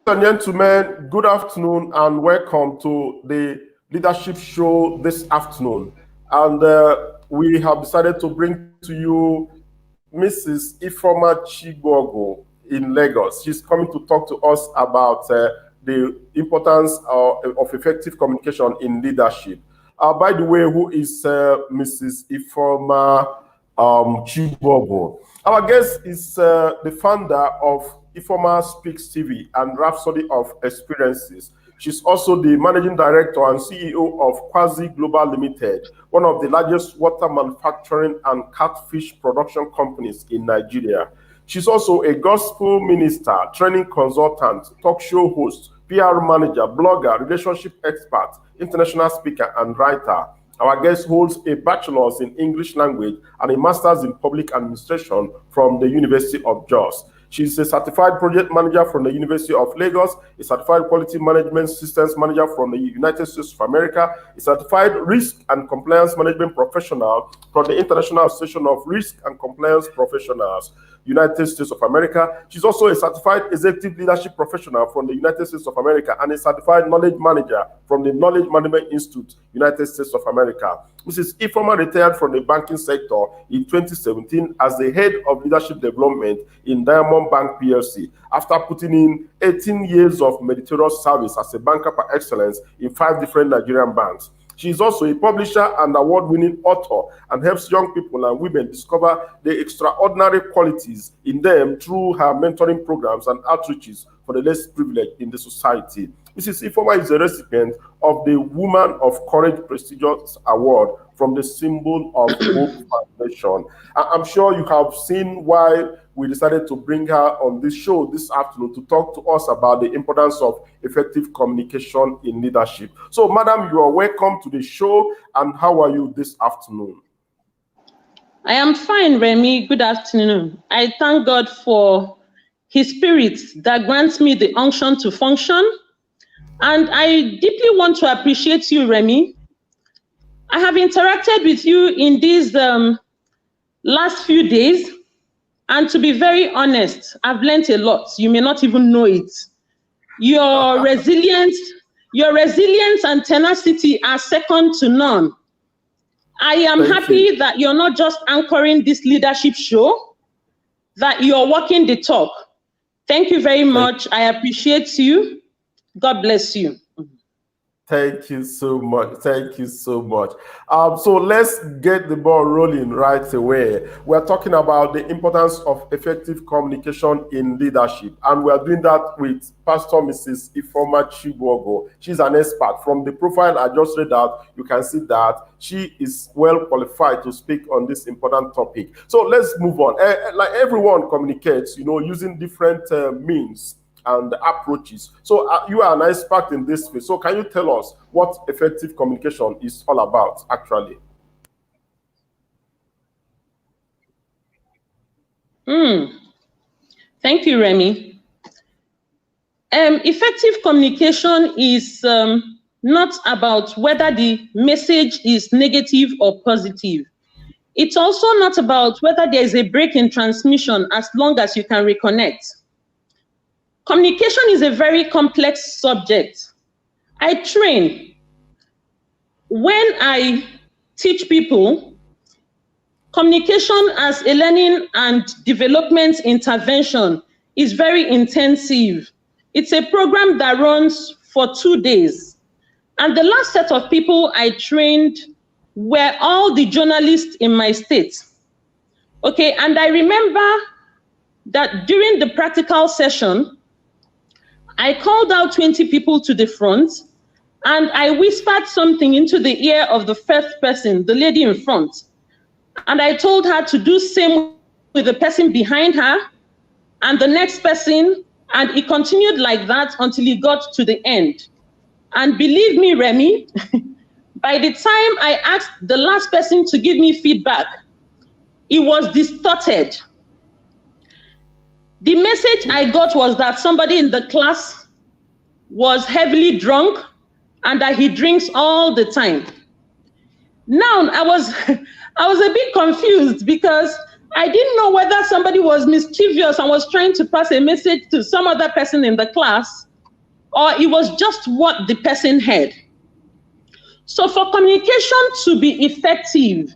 and gentlemen, good afternoon and welcome to the leadership show this afternoon. And we have decided to bring to you Mrs. Ifeoma Chigbogwu in Lagos. She's coming to talk to us about the importance of effective communication in leadership. By the way, who is Mrs. Ifeoma Chigbogwu? Our guest is the founder of Ifeoma Speaks TV and Rhapsody of Experiences. She's also the managing director and CEO of Quazy Global Ltd, one of the largest water manufacturing and catfish production companies in Nigeria. She's also a gospel minister, training consultant, talk show host, PR manager, blogger, relationship expert, international speaker, and writer. Our guest holds a bachelor's in English language and a master's in public administration from the University of Jos. She's a certified project manager from the University of Lagos, a certified quality management systems manager from the United States of America, a certified risk and compliance management professional from the International Association of Risk and Compliance Professionals, United States of America. She's also a certified executive leadership professional from the United States of America and a certified knowledge manager from the Knowledge Management Institute, United States of America. Mrs. Ifeoma retired from the banking sector in 2017 as the head of leadership development in Diamond Bank PLC, after putting in 18 years of meritorious service as a banker par excellence in 5 different Nigerian banks. She is also a publisher and award-winning author and helps young people and women discover the extraordinary qualities in them through her mentoring programs and outreaches for the less privileged in the society. Mrs. Ifeoma is a recipient of the Woman of Courage prestigious award from the Symbol of Hope Foundation. I'm sure you have seen why we decided to bring her on this show this afternoon to talk to us about the importance of effective communication in leadership. So, madam, you are welcome to the show, and how are you this afternoon? I am fine, Remy. Good afternoon. I thank God for His Spirit that grants me the unction to function. And I deeply want to appreciate you, Remy. I have interacted with you in these last few days. And to be very honest, I've learned a lot. You may not even know it. Your resilience and tenacity are second to none. I am happy that you're not just anchoring this leadership show, that you're walking the talk. Thank you very much. I appreciate you. God bless you. Thank you so much. Thank you so much. So let's get the ball rolling right away. We're talking about the importance of effective communication in leadership, and we're doing that with Pastor Mrs. Ifeoma Chigbogwu. She's an expert. From the profile I just read out, you can see that she is well qualified to speak on this important topic. So let's move on. Like everyone communicates, using different means and approaches. So you are an expert in this field. So can you tell us what effective communication is all about, actually? Thank you, Remy. Effective communication is not about whether the message is negative or positive. It's also not about whether there is a break in transmission as long as you can reconnect. Communication is a very complex subject. I train. When I teach people, communication as a learning and development intervention is very intensive. It's a program that runs for 2 days. And the last set of people I trained were all the journalists in my state. Okay, and I remember that during the practical session, I called out 20 people to the front, and I whispered something into the ear of the first person, the lady in front. And I told her to do same with the person behind her and the next person, and it continued like that until it got to the end. And believe me, Remy, by the time I asked the last person to give me feedback, it was distorted. The message I got was that somebody in the class was heavily drunk and that he drinks all the time. Now, I was a bit confused because I didn't know whether somebody was mischievous and was trying to pass a message to some other person in the class, or it was just what the person heard. So for communication to be effective,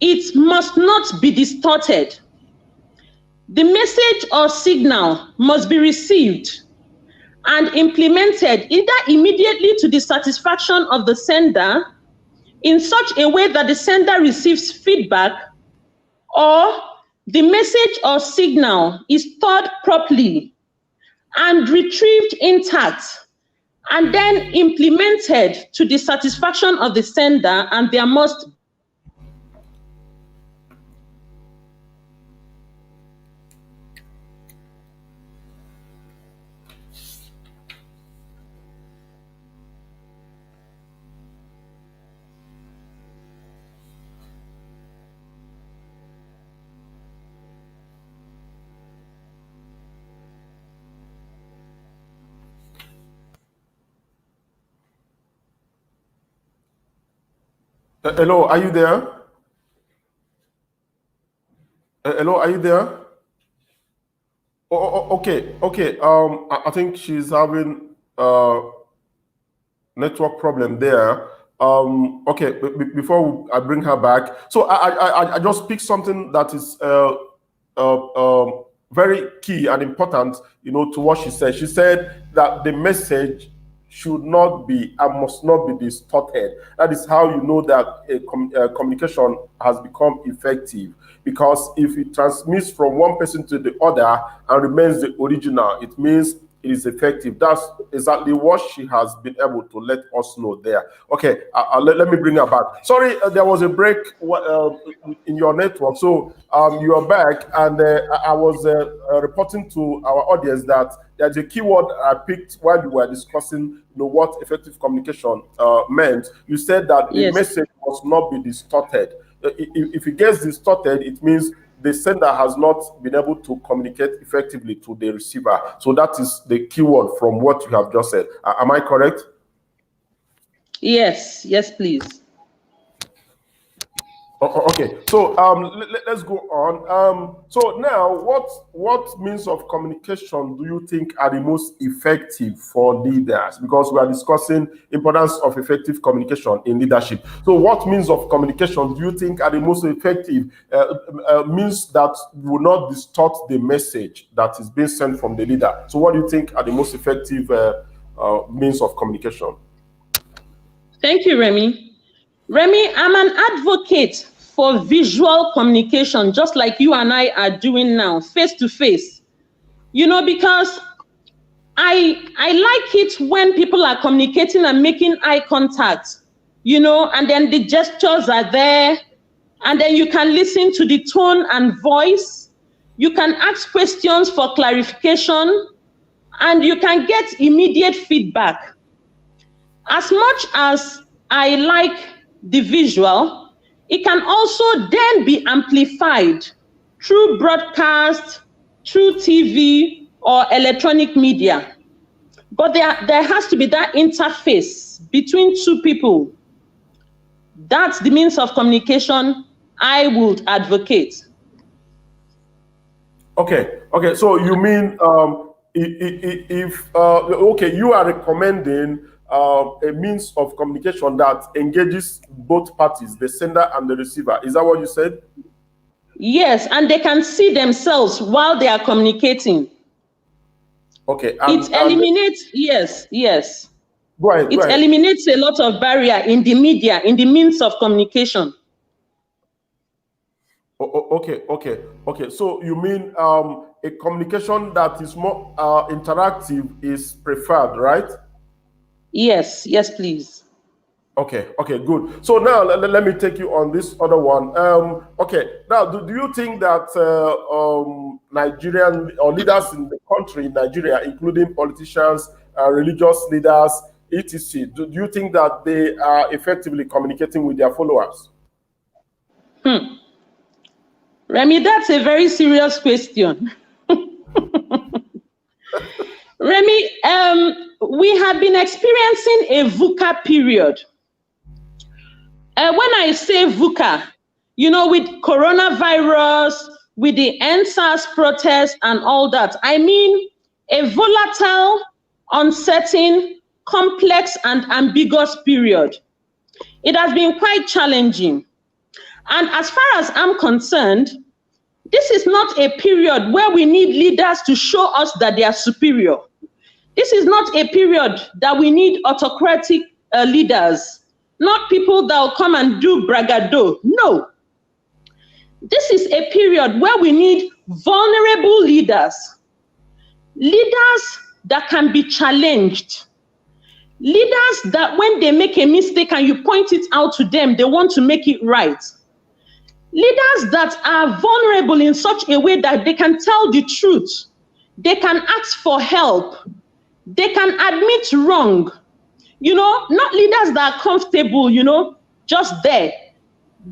it must not be distorted. The message or signal must be received and implemented either immediately to the satisfaction of the sender in such a way that the sender receives feedback, or the message or signal is stored properly and retrieved intact and then implemented to the satisfaction of the sender, and there must Hello, are you there? Hello, are you there? Okay. I think she's having network problem there. Okay, before I bring her back, so I just picked something that is very key and important, to what she said. She said that the message should not be and must not be distorted. That is how you know that a communication has become effective. Because if it transmits from one person to the other and remains the original, it means it is effective. That's exactly what she has been able to let us know there. Okay, let me bring her back. Sorry, there was a break in your network. So you are back, and I was reporting to our audience that there's a keyword I picked while you were discussing what effective communication meant. You said that the message must not be distorted. If it gets distorted, it means the sender has not been able to communicate effectively to the receiver. So that is the keyword from what you have just said. Am I correct? Yes, please. Okay, so let's go on. So now, what means of communication do you think are the most effective for leaders? Because we are discussing importance of effective communication in leadership. So what means of communication do you think are the most effective means that will not distort the message that is being sent from the leader? So what do you think are the most effective means of communication? Thank you, Remy. Remy, I'm an advocate for visual communication, just like you and I are doing now, face to face. Because I like it when people are communicating and making eye contact, and then the gestures are there, and then you can listen to the tone and voice. You can ask questions for clarification, and you can get immediate feedback. As much as I like the visual, it can also then be amplified through broadcast, through TV or electronic media. But there has to be that interface between two people. That's the means of communication I would advocate. Okay. So you mean if you are recommending a means of communication that engages both parties, the sender and the receiver. Is that what you said? Yes, and they can see themselves while they are communicating. Okay. It eliminates, yes. Go ahead. Eliminates a lot of barrier in the media, in the means of communication. Okay. So you mean a communication that is more interactive is preferred, right? Yes, please. Okay, good. So now let me take you on this other one. Okay, now do you think that Nigerian or leaders in the country, Nigeria, including politicians, religious leaders, etc., do you think that they are effectively communicating with their followers? Remy, that's a very serious question. Remy, we have been experiencing a VUCA period. When I say VUCA, with coronavirus, with the End SARS protest and all that, I mean a volatile uncertain, complex, and ambiguous period. It has been quite challenging. And as far as I'm concerned, this is not a period where we need leaders to show us that they are superior. This is not a period that we need autocratic leaders, not people that will come and do bragado. No. This is a period where we need vulnerable leaders, leaders that can be challenged, leaders that when they make a mistake and you point it out to them, they want to make it right. Leaders that are vulnerable in such a way that they can tell the truth, they can ask for help, they can admit wrong. Not leaders that are comfortable, just there.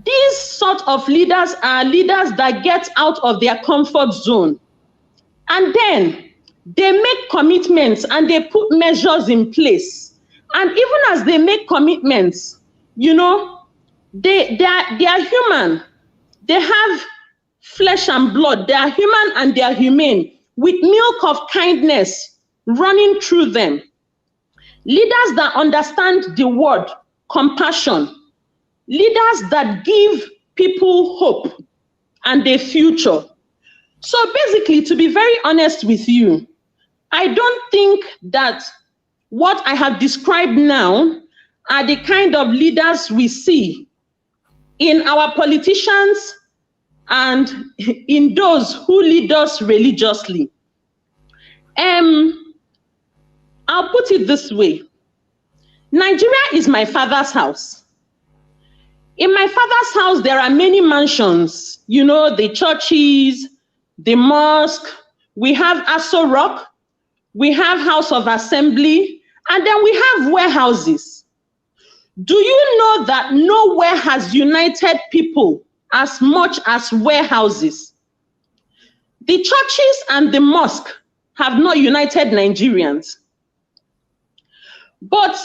These sort of leaders are leaders that get out of their comfort zone. And then they make commitments and they put measures in place. And even as they make commitments, they are human. They have flesh and blood. They are human and they are humane, with milk of kindness running through them. Leaders that understand the word compassion. Leaders that give people hope and a future. So basically, to be very honest with you, I don't think that what I have described now are the kind of leaders we see in our politicians and in those who lead us religiously. I'll put it this way. Nigeria is my father's house. In my father's house, there are many mansions, the churches, the mosque, we have Aso Rock, we have House of Assembly, and then we have warehouses. Do you know that nowhere has united people as much as warehouses? The churches and the mosque have not united Nigerians. But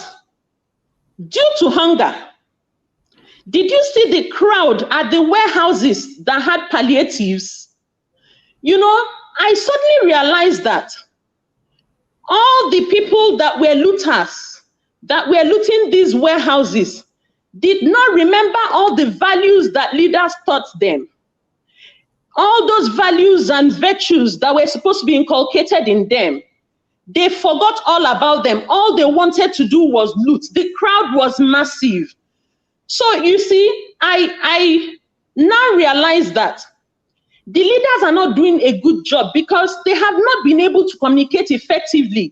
due to hunger, did you see the crowd at the warehouses that had palliatives? I suddenly realized that all the people that were looters, that were looting these warehouses, did not remember all the values that leaders taught them. All those values and virtues that were supposed to be inculcated in them. They forgot all about them. All they wanted to do was loot. The crowd was massive. So you see, I now realize that the leaders are not doing a good job because they have not been able to communicate effectively.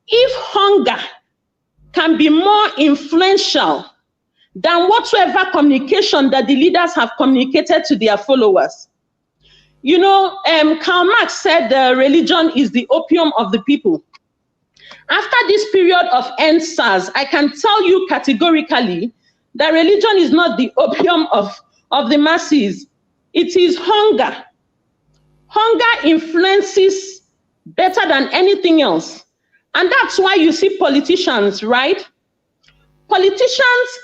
If hunger can be more influential than whatsoever communication that the leaders have communicated to their followers. Karl Marx said religion is the opium of the people. After this period of End SARS, I can tell you categorically that religion is not the opium of the masses. It is hunger. Hunger influences better than anything else. And that's why you see politicians, right? Politicians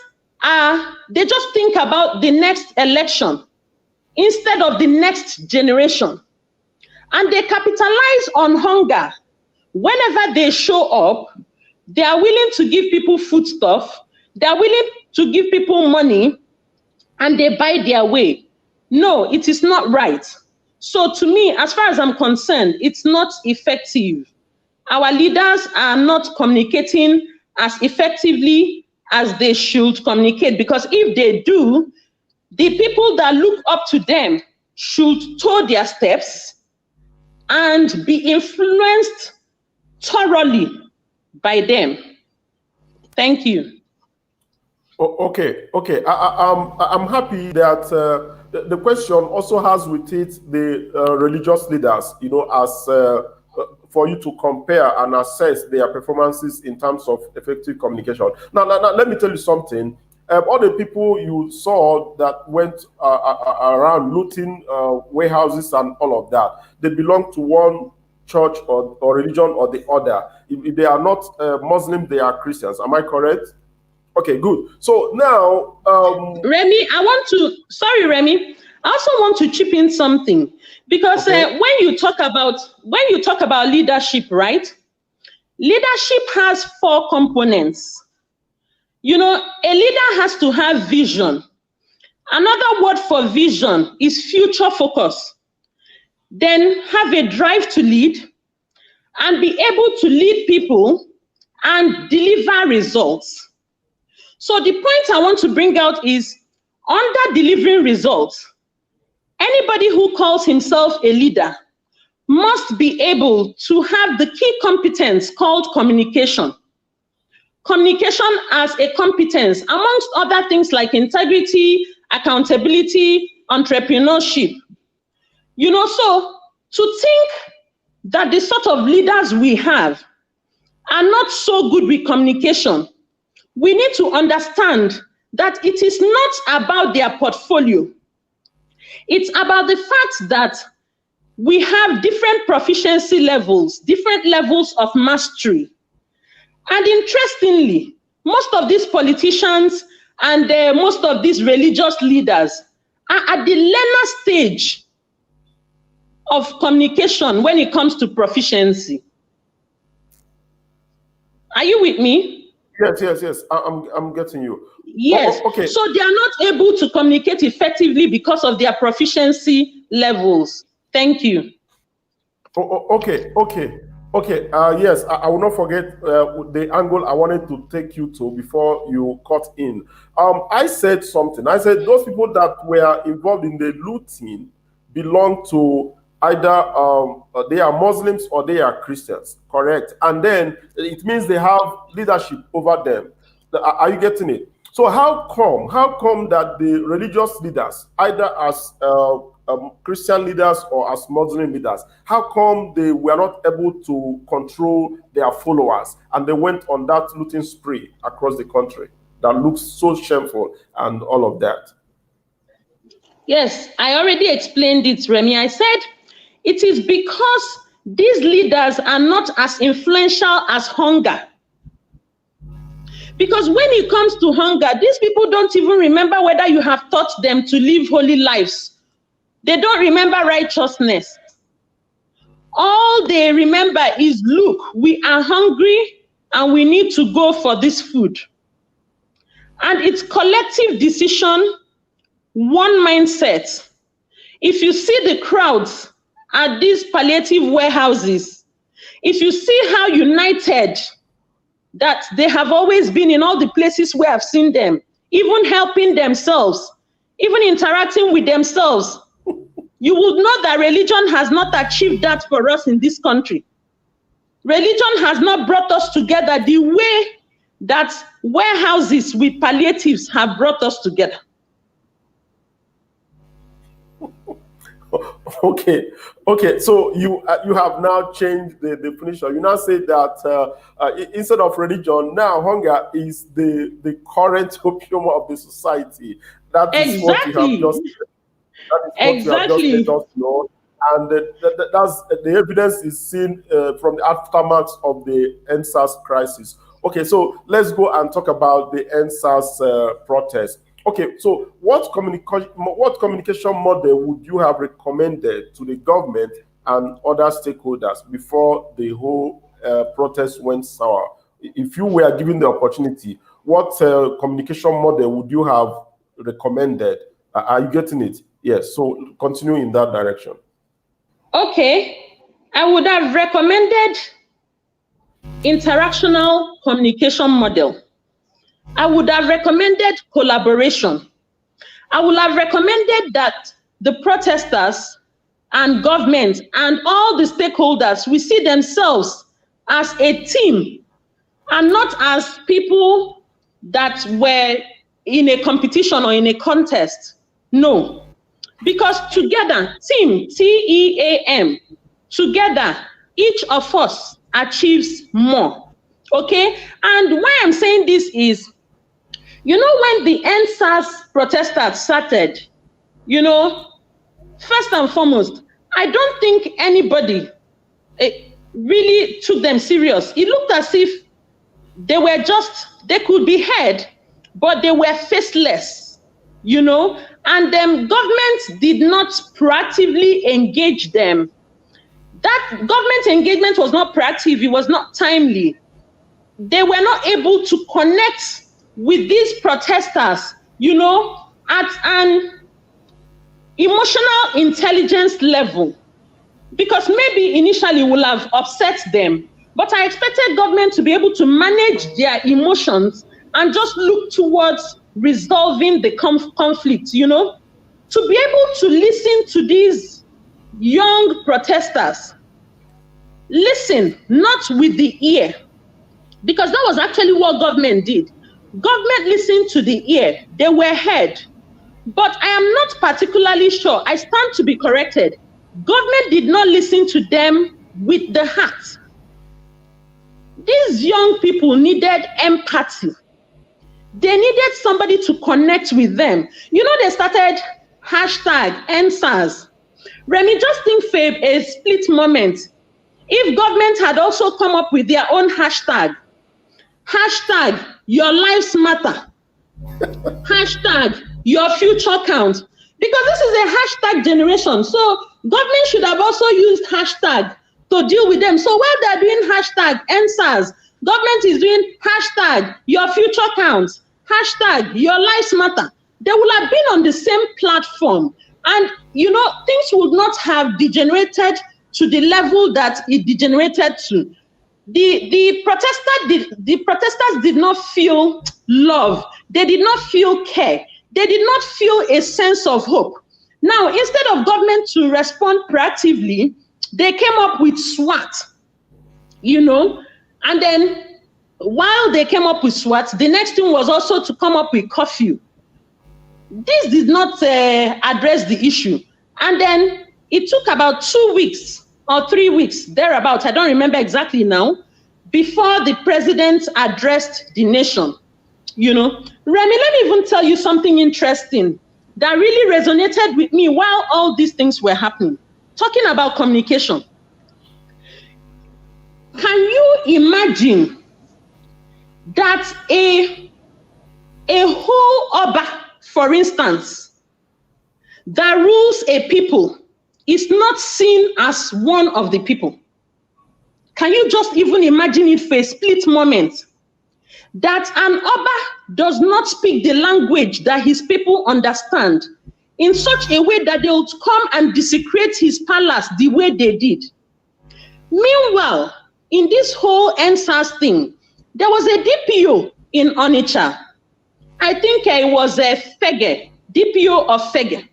they just think about the next election instead of the next generation. And they capitalize on hunger. Whenever they show up, they are willing to give people foodstuff, they are willing to give people money, and they buy their way. No, it is not right. So to me, as far as I'm concerned, it's not effective. Our leaders are not communicating as effectively as they should communicate, because if they do, the people that look up to them should toe their steps and be influenced thoroughly by them. Thank you. Okay. I'm happy that the question also has with it the religious leaders, as for you to compare and assess their performances in terms of effective communication. Now let me tell you something. All the people you saw that went around looting warehouses and all of that, they belong to one church or religion or the other. If they are not Muslim, they are Christians. Am I correct? Okay, good. So now, Remy, Remy, I also want to chip in something, because when you talk about leadership, right? leadership has 4 components. You know, a leader has to have vision. Another word for vision is future focus. Then have a drive to lead and be able to lead people and deliver results. So the point I want to bring out is, under delivering results, anybody who calls himself a leader must be able to have the key competence called communication. Communication as a competence, amongst other things like integrity, accountability, entrepreneurship. You know, so to think that the sort of leaders we have are not so good with communication, we need to understand that it is not about their portfolio. It's about the fact that we have different proficiency levels, different levels of mastery. And interestingly, most of these politicians and most of these religious leaders are at the learner stage of communication when it comes to proficiency. Are you with me? Yes. I'm getting you. Yes. Oh, okay. So they are not able to communicate effectively because of their proficiency levels. Thank you. Okay. Yes, I will not forget the angle I wanted to take you to before you cut in. I said something. I said those people that were involved in the looting belong to either they are Muslims or they are Christians, correct? And then it means they have leadership over them. Are you getting it? So how come that the religious leaders, either as Christian leaders or as Muslim leaders, how come they were not able to control their followers and they went on that looting spree across the country that looks so shameful and all of that? Yes, I already explained it, Remy. I said it is because these leaders are not as influential as hunger. Because when it comes to hunger, these people don't even remember whether you have taught them to live holy lives. They don't remember righteousness. All they remember is, look, we are hungry and we need to go for this food. And it's collective decision, one mindset. If you see the crowds at these palliative warehouses, if you see how united that they have always been in all the places where I've seen them, even helping themselves, even interacting with themselves, you would know that religion has not achieved that for us in this country. Religion has not brought us together the way that warehouses with palliatives have brought us together. Okay. So you have now changed the definition. You now say that instead of religion, now hunger is the current opium of the society. That is what you have just said. That is what you have just let us know. And that's the evidence is seen from the aftermath of the End SARS crisis. Okay, so let's go and talk about the End SARS protest. Okay, so what communication model would you have recommended to the government and other stakeholders before the whole protest went sour? If you were given the opportunity, what communication model would you have recommended? Are you getting it? Yes, so continue in that direction. Okay, I would have recommended interactional communication model. I would have recommended collaboration. I would have recommended that the protesters and government and all the stakeholders, we see themselves as a team and not as people that were in a competition or in a contest. No, because together, team, T-E-A-M, together, each of us achieves more. Okay, and why I'm saying this is, you know, when the End SARS protesters started, you know, first and foremost, I don't think anybody really took them serious. It looked as if they were just, they could be heard, but they were faceless, you know, and governments did not proactively engage them. that government engagement was not proactive, it was not timely. They were not able to connect with these protesters, you know, at an emotional intelligence level, because maybe initially will have upset them, but I expected government to be able to manage their emotions and just look towards resolving the conflict, you know, to be able to listen to these young protesters. Listen, not with the ear, because that was actually what government did. Government listened to the ear, they were heard. But I am not particularly sure, I stand to be corrected. Government did not listen to them with the heart. These young people needed empathy. They needed somebody to connect with them. You know, they started hashtag End SARS. Remy, just think, Fabe, a split moment. If government had also come up with their own hashtag, hashtag your lives matter, hashtag your future count, because this is a hashtag generation. So government should have also used hashtag to deal with them. So while they're doing hashtag End SARS, government is doing hashtag your future counts, hashtag your lives matter. They would have been on the same platform, and you know, things would not have degenerated to the level that it degenerated to. The protesters did not feel love. They did not feel care. They did not feel a sense of hope. Now, instead of government to respond proactively, they came up with SWAT, you know, and then while they came up with SWAT, the next thing was also to come up with curfew. This did not address the issue. And then it took about 2 weeks or 3 weeks, thereabouts, I don't remember exactly now, before the president addressed the nation. You know, Remy, let me even tell you something interesting that really resonated with me while all these things were happening. Talking about communication. Can you imagine that a whole Oba, for instance, that rules a people is not seen as one of the people? Can you just even imagine it for a split moment? That an Oba does not speak the language that his people understand in such a way that they would come and desecrate his palace the way they did. Meanwhile, in this whole End SARS thing, there was a DPO in Onitsha. I think it was a Fege, DPO of Fege.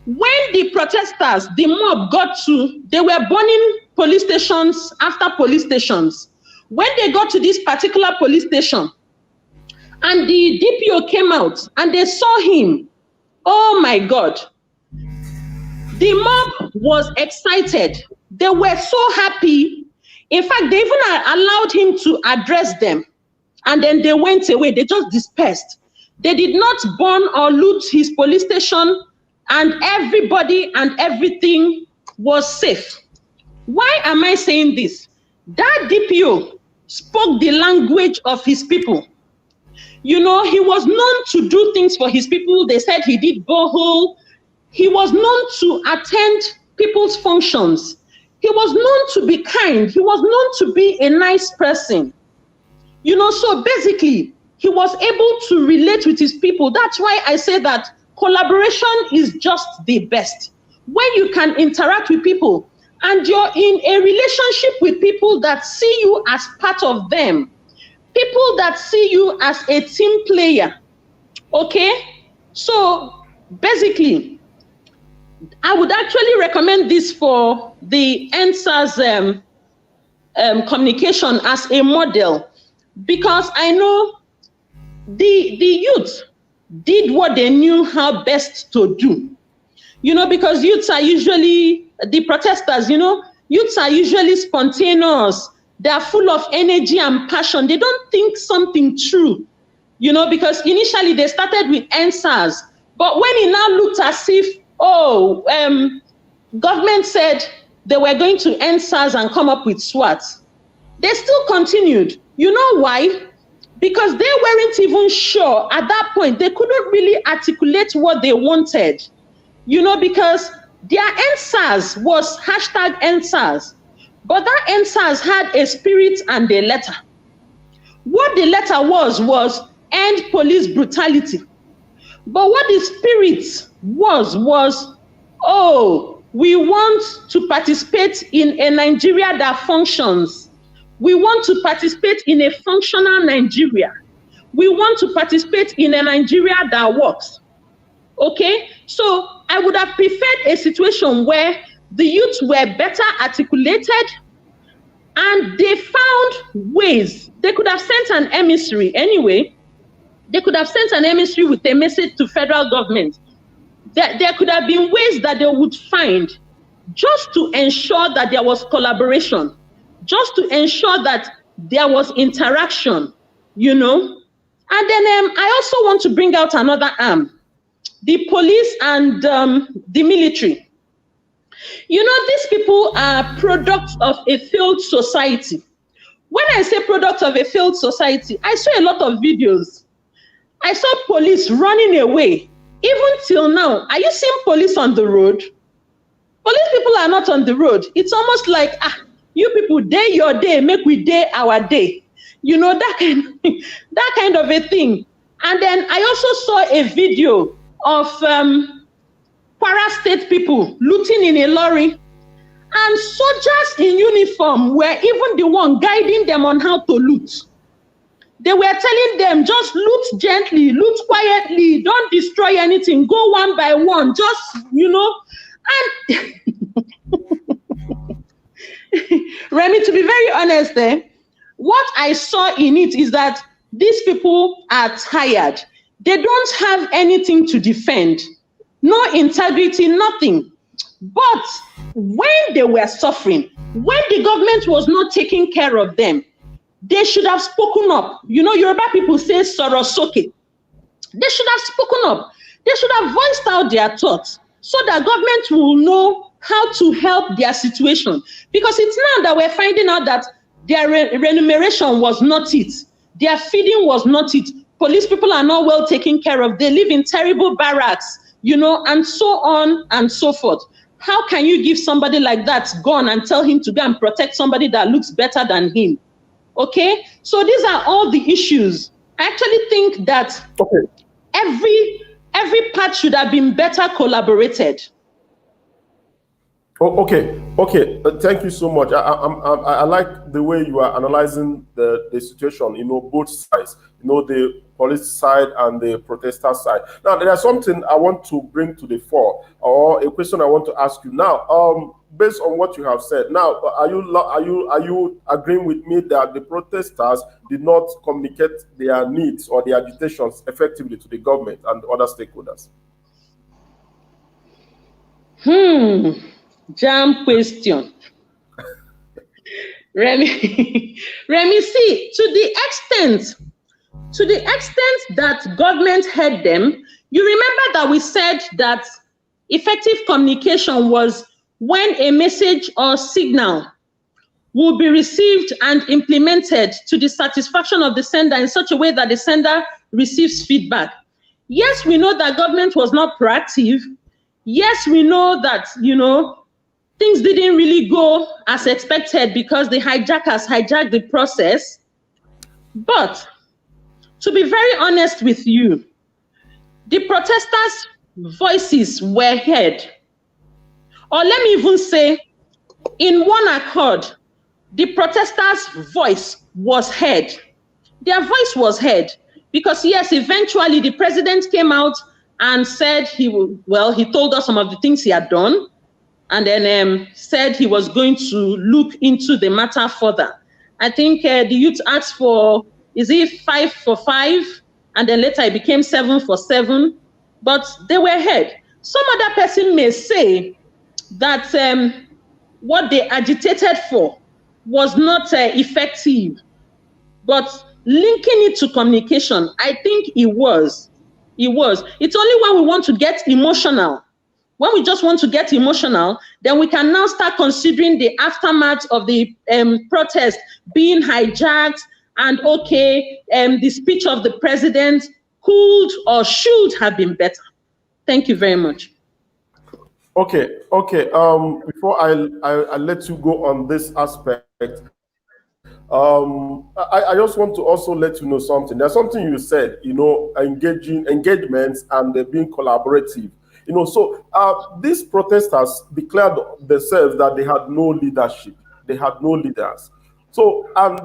When the protesters, the mob they were burning police stations after police stations. When they got to this particular police station and the DPO came out and they saw him, oh my God, the mob was excited. They were so happy. In fact, they even allowed him to address them. And then they went away. They just dispersed. They did not burn or loot his police station, and everybody and everything was safe. Why am I saying this? That DPO spoke the language of his people. You know, he was known to do things for his people. They said he did borehole. He was known to attend people's functions. He was known to be kind. He was known to be a nice person. You know, so basically, he was able to relate with his people. That's why I say that collaboration is just the best. When you can interact with people and you're in a relationship with people that see you as part of them, people that see you as a team player, okay? So basically, I would actually recommend this for the End SARS communication as a model, because I know the youth did what they knew how best to do. You know, because youths are usually, the protesters, you know, youths are usually spontaneous. They are full of energy and passion. They don't think something true, you know, because initially they started with End SARS. But when it now looked as if, government said they were going to end SARS and come up with SWAT, they still continued. You know why? Because they weren't even sure at that point. They couldn't really articulate what they wanted, you know, because Their End SARS was hashtag End SARS, but that End SARS had a spirit and a letter. What the letter was end police brutality. But what the spirit was, oh, we want to participate in a Nigeria that functions. We want to participate in a functional Nigeria. We want to participate in a Nigeria that works. Okay? So I would have preferred a situation where the youth were better articulated and they found ways. They could have sent an emissary anyway. They could have sent an emissary with a message to federal government. There could have been ways that they would find just to ensure that there was collaboration, just to ensure that there was interaction, you know. And then I also want to bring out another arm, the police and the military. You know, these people are products of a failed society. When I say products of a failed society, I saw a lot of videos. I saw police running away. Even till now, are you seeing police on the road? Police people are not on the road. It's almost like, you people, day your day, make we day our day. You know, that kind of a thing. And then I also saw a video of Kwara State people looting in a lorry. And soldiers in uniform were even the one guiding them on how to loot. They were telling them, just loot gently, loot quietly, don't destroy anything, go one by one, just, you know. And Remy, to be very honest, what I saw in it is that these people are tired. They don't have anything to defend, no integrity, nothing. But when they were suffering, when the government was not taking care of them, they should have spoken up. You know, Yoruba people say sorosoke. They should have spoken up. They should have voiced out their thoughts so that government will know how to help their situation. Because it's now that we're finding out that their remuneration was not it. Their feeding was not it. Police people are not well taken care of. They live in terrible barracks, you know, and so on and so forth. How can you give somebody like that gun and tell him to go and protect somebody that looks better than him? Okay, so these are all the issues. I actually think that every part should have been better collaborated. Oh, okay. Thank you so much. I like the way you are analyzing the situation. You know, both sides. You know, the police side and the protester side. Now, there's something I want to bring to the fore, or a question I want to ask you now. Based on what you have said, now are you agreeing with me that the protesters did not communicate their needs or their agitations effectively to the government and other stakeholders? Jam question. Remy, see, to the extent that government heard them, you remember that we said that effective communication was when a message or signal will be received and implemented to the satisfaction of the sender in such a way that the sender receives feedback. Yes, we know that government was not proactive. Yes, we know that, you know, things didn't really go as expected because the hijackers hijacked the process. But to be very honest with you, the protesters' voices were heard. Or let me even say, in one accord, the protesters' voice was heard. Their voice was heard because, yes, eventually the president came out and said he told us some of the things he had done, and then said he was going to look into the matter further. I think the youth asked for, is it 5 for 5? And then later it became 7 for 7, but they were heard. Some other person may say that what they agitated for was not effective, but linking it to communication, I think it was. It's only when we want to get emotional. When we just want to get emotional, then we can now start considering the aftermath of the protest being hijacked and the speech of the president could or should have been better. Thank you very much. Okay. Before I let you go on this aspect, I just want to also let you know something. There's something you said, engagements and being collaborative. So these protesters declared themselves that they had no leadership, they had no leaders. So and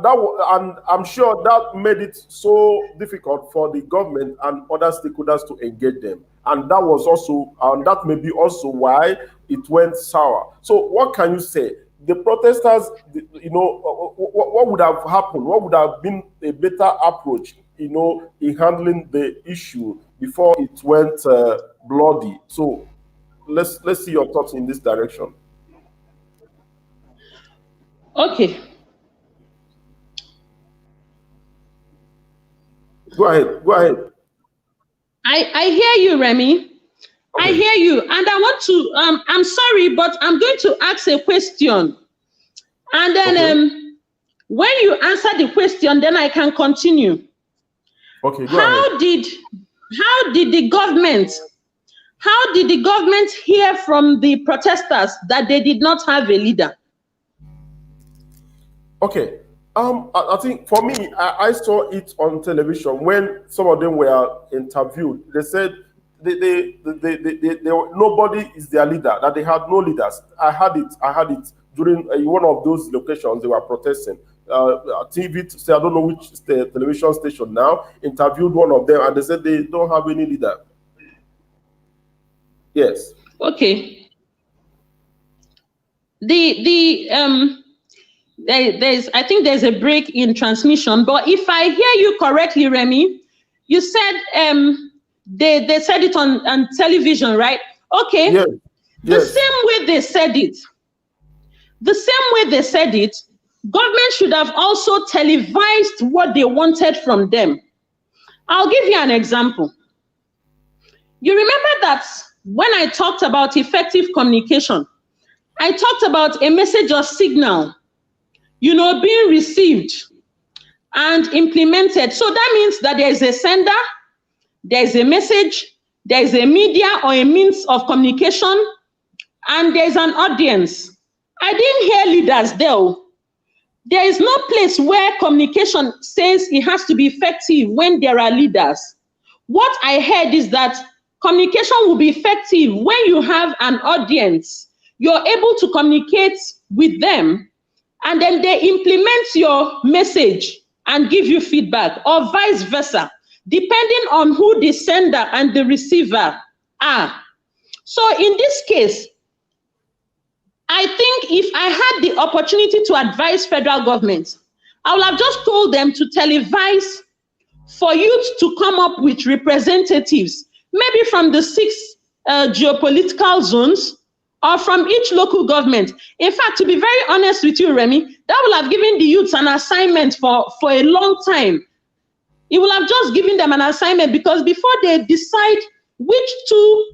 I'm sure that made it so difficult for the government and other stakeholders to engage them. And that may be also why it went sour. So what can you say? The protesters, what would have happened? What would have been a better approach, in handling the issue before it went bloody? So let's see your thoughts in this direction. Okay. Go ahead. I hear you, Remy. Okay. I hear you. And I want to, I'm sorry, but I'm going to ask a question. And then when you answer the question, then I can continue. Okay, go ahead. How did the government hear from the protesters that they did not have a leader? Okay. I think for me, I saw it on television when some of them were interviewed. They said nobody is their leader, that they had no leaders. I had it during one of those locations they were protesting. TV, I don't know which television station now, interviewed one of them and they said they don't have any leader. Yes. Okay. I think there's a break in transmission, but if I hear you correctly, Remy, you said they said it on television, right? Okay. Yes. The same way they said it, government should have also televised what they wanted from them. I'll give you an example. You remember that when I talked about effective communication, I talked about a message or signal, being received and implemented. So that means that there is a sender, there is a message, there is a media or a means of communication, and there is an audience. I didn't hear leaders there. There is no place where communication says it has to be effective when there are leaders. What I heard is that communication will be effective when you have an audience. You're able to communicate with them, and then they implement your message and give you feedback, or vice versa, depending on who the sender and the receiver are. So in this case, I think if I had the opportunity to advise federal government, I would have just told them to televise for youth to come up with representatives, maybe from the 6 geopolitical zones, or from each local government. In fact, to be very honest with you, Remy, that will have given the youths an assignment for a long time. It will have just given them an assignment, because before they decide which 2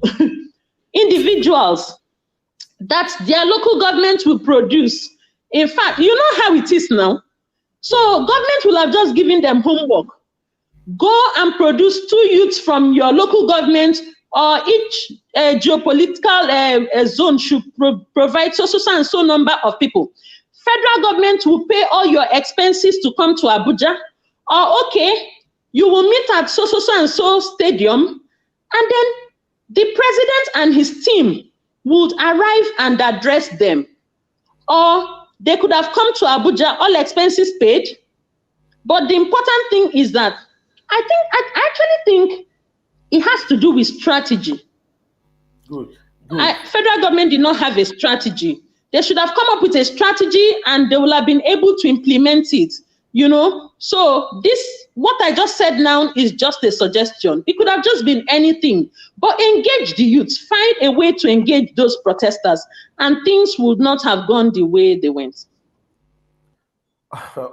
individuals that their local government will produce, in fact, you know how it is now. So government will have just given them homework. Go and produce 2 youths from your local government, or each geopolitical zone should provide so and so number of people. Federal government will pay all your expenses to come to Abuja, or okay, you will meet at so and so stadium, and then the president and his team would arrive and address them. Or they could have come to Abuja, all expenses paid. But the important thing is that I actually think it has to do with strategy. Good. Federal government did not have a strategy. They should have come up with a strategy, and they will have been able to implement it. So what I just said now is just a suggestion. It could have just been anything, but engage the youth, find a way to engage those protesters, and things would not have gone the way they went.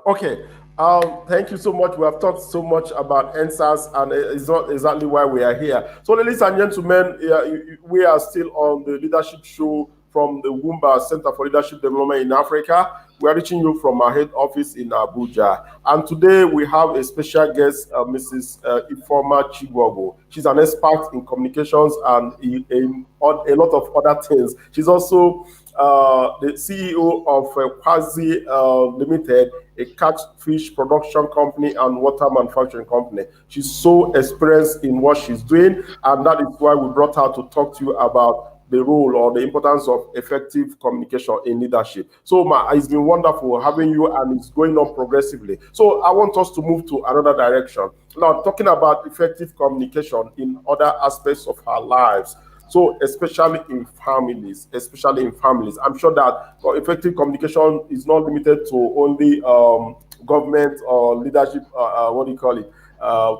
Okay. Thank you so much. We have talked so much about End SARS, and it's not exactly why we are here. So, ladies and gentlemen, we are still on the leadership show from the Ugwumba Center for Leadership Development in Africa. We are reaching you from our head office in Abuja. And today we have a special guest, Mrs. Ifeoma Chigbogwu. She's an expert in communications and in a lot of other things. She's also the CEO of Quazy Limited, a catfish production company and water manufacturing company. She's so experienced in what she's doing, and that is why we brought her to talk to you about the role or the importance of effective communication in leadership. So, Ma, it's been wonderful having you, and it's going on progressively. So I want us to move to another direction. Now, talking about effective communication in other aspects of our lives. So especially in families, I'm sure that effective communication is not limited to only government or leadership,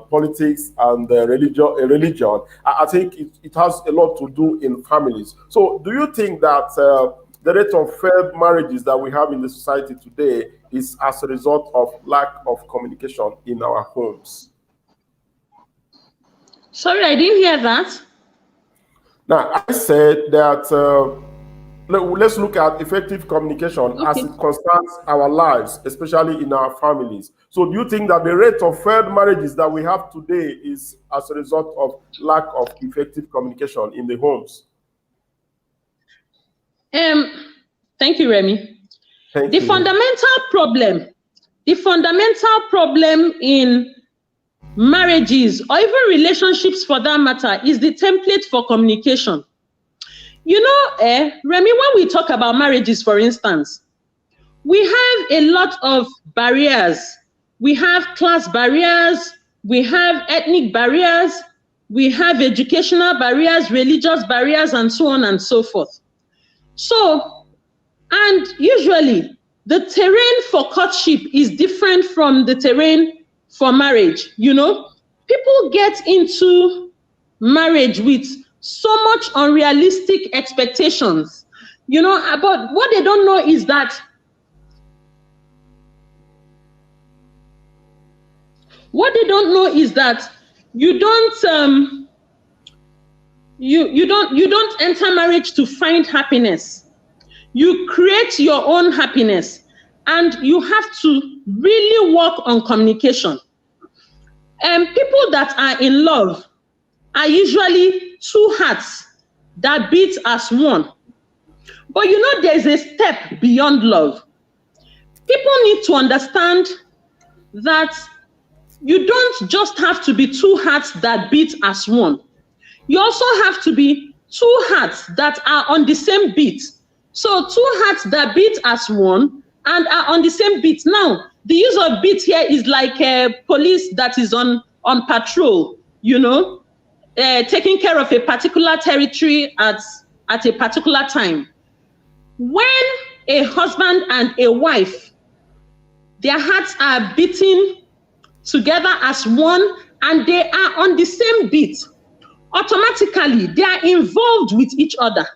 politics and religion. I think it has a lot to do in families. So do you think that the rate of failed marriages that we have in the society today is as a result of lack of communication in our homes? Sorry, I didn't hear that. Now, I said that let's look at effective communication as it concerns our lives, especially in our families. So do you think that the rate of failed marriages that we have today is as a result of lack of effective communication in the homes? Thank you, Remy. Thank you. The fundamental problem in marriages or even relationships for that matter is the template for communication. You know, Remy, when we talk about marriages, for instance, we have a lot of barriers. We have class barriers, we have ethnic barriers, we have educational barriers, religious barriers, and so on and so forth. So, and usually the terrain for courtship is different from the terrain for marriage. You know, people get into marriage with so much unrealistic expectations, you know, but what they don't know is that you don't enter marriage to find happiness. You create your own happiness, and you have to really work on communication. People that are in love are usually two hearts that beat as one. But you know, there's a step beyond love. People need to understand that you don't just have to be two hearts that beat as one. You also have to be two hearts that are on the same beat. So two hearts that beat as one and are on the same beat. Now, the use of beat here is like a police that is on patrol, you know, taking care of a particular territory at a particular time. When a husband and a wife, their hearts are beating together as one and they are on the same beat, automatically they are involved with each other.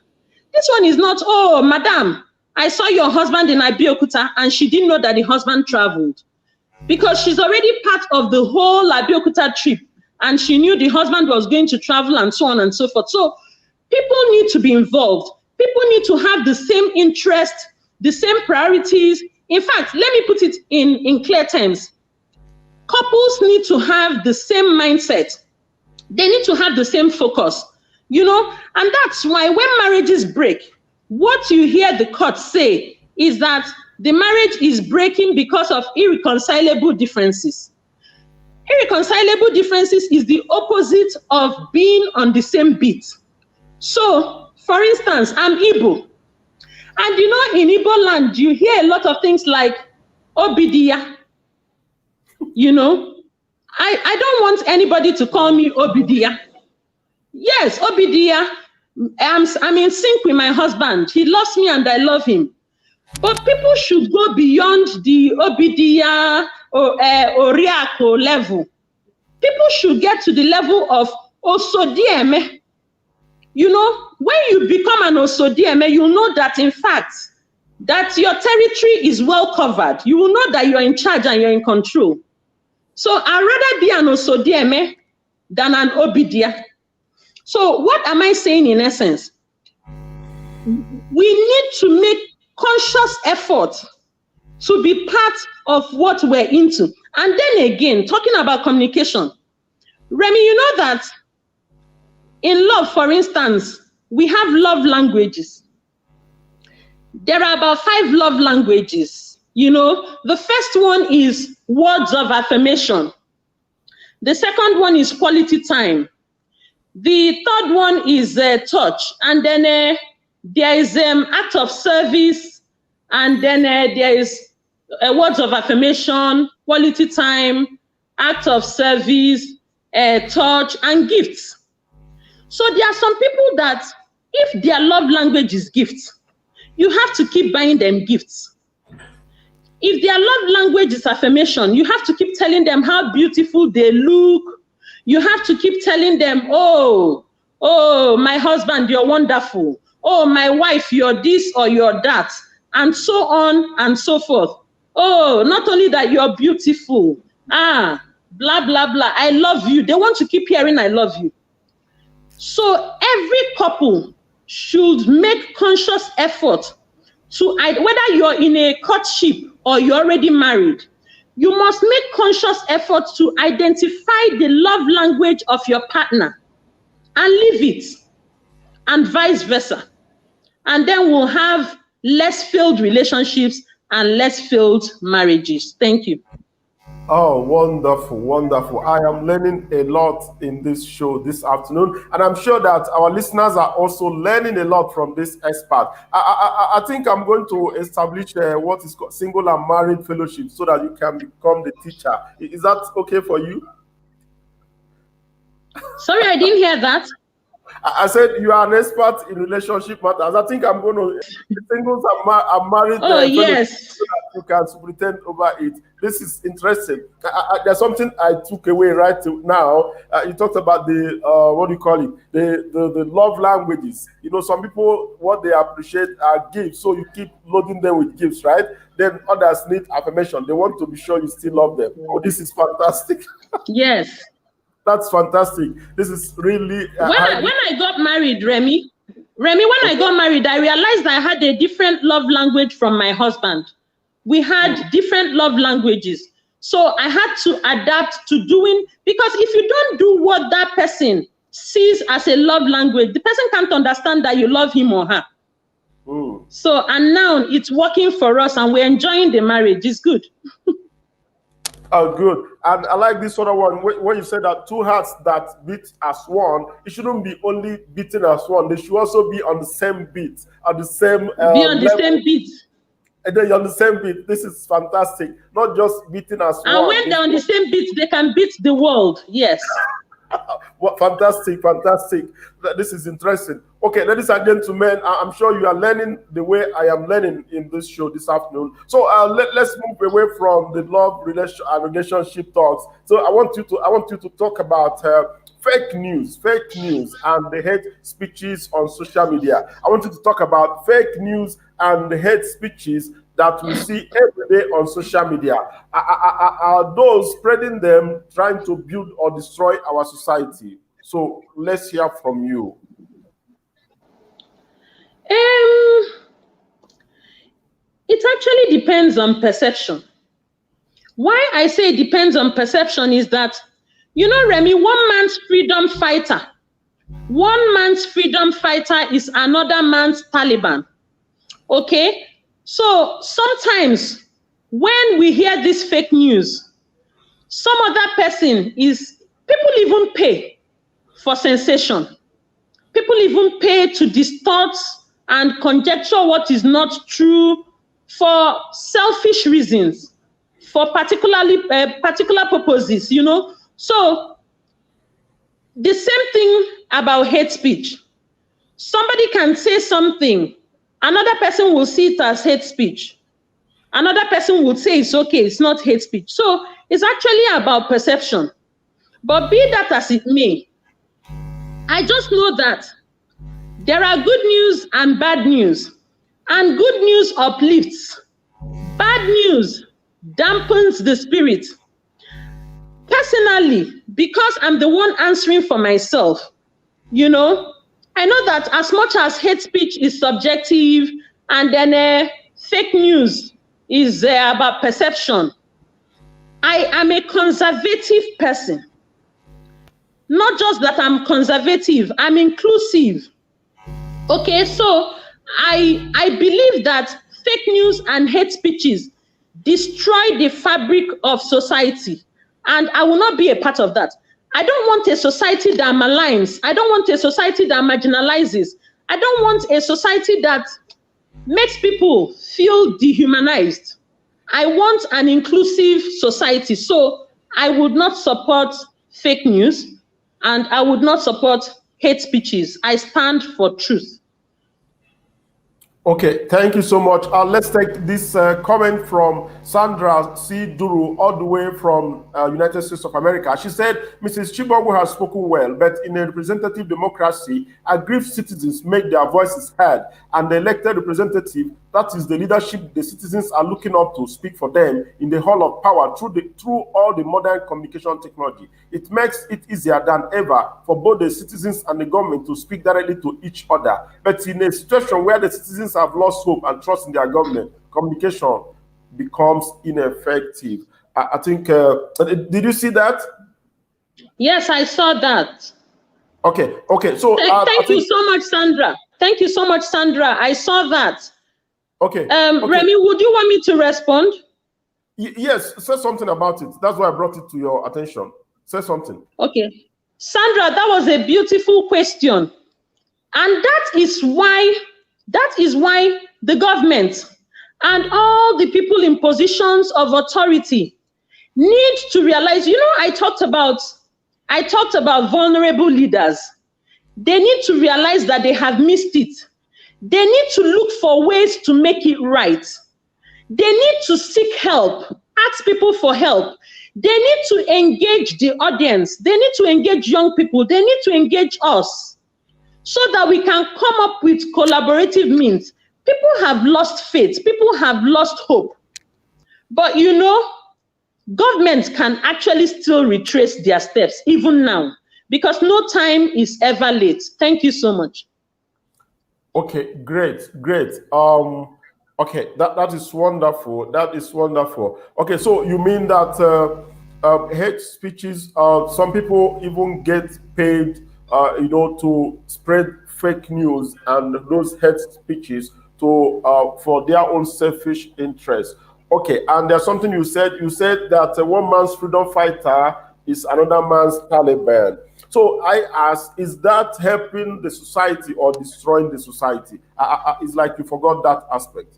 This one is not, oh, madam, I saw your husband in Abeokuta and she didn't know that the husband traveled, because she's already part of the whole Abeokuta trip and she knew the husband was going to travel and so on and so forth. So people need to be involved. People need to have the same interest, the same priorities. In fact, let me put it in clear terms. Couples need to have the same mindset. They need to have the same focus, you know, and that's why when marriages break, what you hear the court say is that the marriage is breaking because of irreconcilable differences. Irreconcilable differences is the opposite of being on the same beat. So, for instance, I'm Igbo, and you know, in Igbo land, you hear a lot of things like Obidia. You know, I don't want anybody to call me Obidia. Yes, Obidia, I'm in sync with my husband. He loves me and I love him. But people should go beyond the Obidia or Oriako level. People should get to the level of Osodieme. You know, when you become an Osodieme, you know that in fact, that your territory is well covered. You will know that you're in charge and you're in control. So I'd rather be an Osodieme than an Obidia. So what am I saying in essence? We need to make conscious effort to be part of what we're into. And then again, talking about communication, Remy, you know that in love, for instance, we have love languages. There are about 5 love languages. You know, the first one is words of affirmation. The second one is quality time. The third one is touch. And then there is act of service. And then there is words of affirmation, quality time, act of service, touch, and gifts. So there are some people that if their love language is gifts, you have to keep buying them gifts. If their love language is affirmation, you have to keep telling them how beautiful they look. You have to keep telling them, oh, my husband, you're wonderful. Oh, my wife, you're this or you're that. And so on and so forth. Oh, not only that, you're beautiful. Blah, blah, blah. I love you. They want to keep hearing I love you. So every couple should make conscious effort to, whether you're in a courtship or you're already married, you must make conscious effort to identify the love language of your partner and live it, and vice versa. And then we'll have less failed relationships and less failed marriages. Thank you. Oh, wonderful, wonderful. I am learning a lot in this show this afternoon, and I'm sure that our listeners are also learning a lot from this expert. I think I'm going to establish what is called single and married fellowship so that you can become the teacher. Is that okay for you? Sorry, I didn't hear that. I said you are an expert in relationship matters. I think I'm going to singles and married. Oh, yes. So that you can superintend over it. This is interesting. There's something I took away right now. You talked about the what do you call it? The love languages. You know, some people what they appreciate are gifts, so you keep loading them with gifts, right? Then others need affirmation. They want to be sure you still love them. Oh, this is fantastic. Yes. That's fantastic. This is really... when I got married, Remy, when I got married, I realized I had a different love language from my husband. We had different love languages. So I had to adapt to doing, because if you don't do what that person sees as a love language, the person can't understand that you love him or her. So, and now it's working for us and we're enjoying the marriage. It's good. Oh, good. And I like this other one. When you said that 2 hearts that beat as one, it shouldn't be only beating as one. They should also be on the same beat, on the same be on the same beat. And then you're on the same beat. This is fantastic. Not just beating as one. And when they're on the same beat, they can beat the world. Yes. What fantastic, fantastic. This is interesting. Okay, ladies and gentlemen, I'm sure you are learning the way I am learning in this show this afternoon. So let's move away from the love relationship talks. So I want you to talk about fake news and the hate speeches on social media. I want you to talk about fake news and the hate speeches that we see every day on social media. Are those spreading them trying to build or destroy our society? So let's hear from you. It actually depends on perception. Why I say it depends on perception is that, you know, Remy, one man's freedom fighter is another man's Taliban. Okay? So sometimes when we hear this fake news, some other person people even pay for sensation. People even pay to distort and conjecture what is not true for selfish reasons, for particular purposes, you know. So the same thing about hate speech. Somebody can say something, another person will see it as hate speech. Another person would say it's okay, it's not hate speech. So it's actually about perception. But be that as it may, I just know that there are good news and bad news. And good news uplifts. Bad news dampens the spirit. Personally, because I'm the one answering for myself, you know, I know that as much as hate speech is subjective and then fake news is about perception. I am a conservative person. Not just that I'm conservative, I'm inclusive. Okay, so I believe that fake news and hate speeches destroy the fabric of society, and I will not be a part of that. I don't want a society that maligns. I don't want a society that marginalizes. I don't want a society that makes people feel dehumanized. I want an inclusive society. So I would not support fake news and I would not support hate speeches. I stand for truth. Okay, thank you so much. Let's take this comment from Sandra C. Duru, all the way from United States of America. She said, Mrs. Chigbogwu has spoken well, but in a representative democracy, aggrieved citizens make their voices heard, and the elected representative, that is the leadership the citizens are looking up to, speak for them in the hall of power through all the modern communication technology. It makes it easier than ever for both the citizens and the government to speak directly to each other. But in a situation where the citizens have lost hope and trust in their government, communication becomes ineffective. I think, did you see that? Yes, I saw that. Okay. So thank you so much, Sandra. Thank you so much, Sandra. I saw that. Okay. Remy, would you want me to respond? Yes, say something about it. That's why I brought it to your attention. Say something. Okay. Sandra, that was a beautiful question. And that is why the government and all the people in positions of authority need to realize, I talked about vulnerable leaders. They need to realize that they have missed it. They need to look for ways to make it right. They need to seek help, ask people for help. They need to engage the audience. They need to engage young people. They need to engage us so that we can come up with collaborative means. People have lost faith. People have lost hope. But governments can actually still retrace their steps even now, because no time is ever late. Thank you so much. Okay, great. Okay, that is wonderful. That is wonderful. Okay, so you mean that hate speeches, some people even get paid, to spread fake news and those hate speeches for their own selfish interest. Okay, and there's something you said. You said that one man's freedom fighter is another man's Taliban. So I ask, is that helping the society or destroying the society? It's like you forgot that aspect.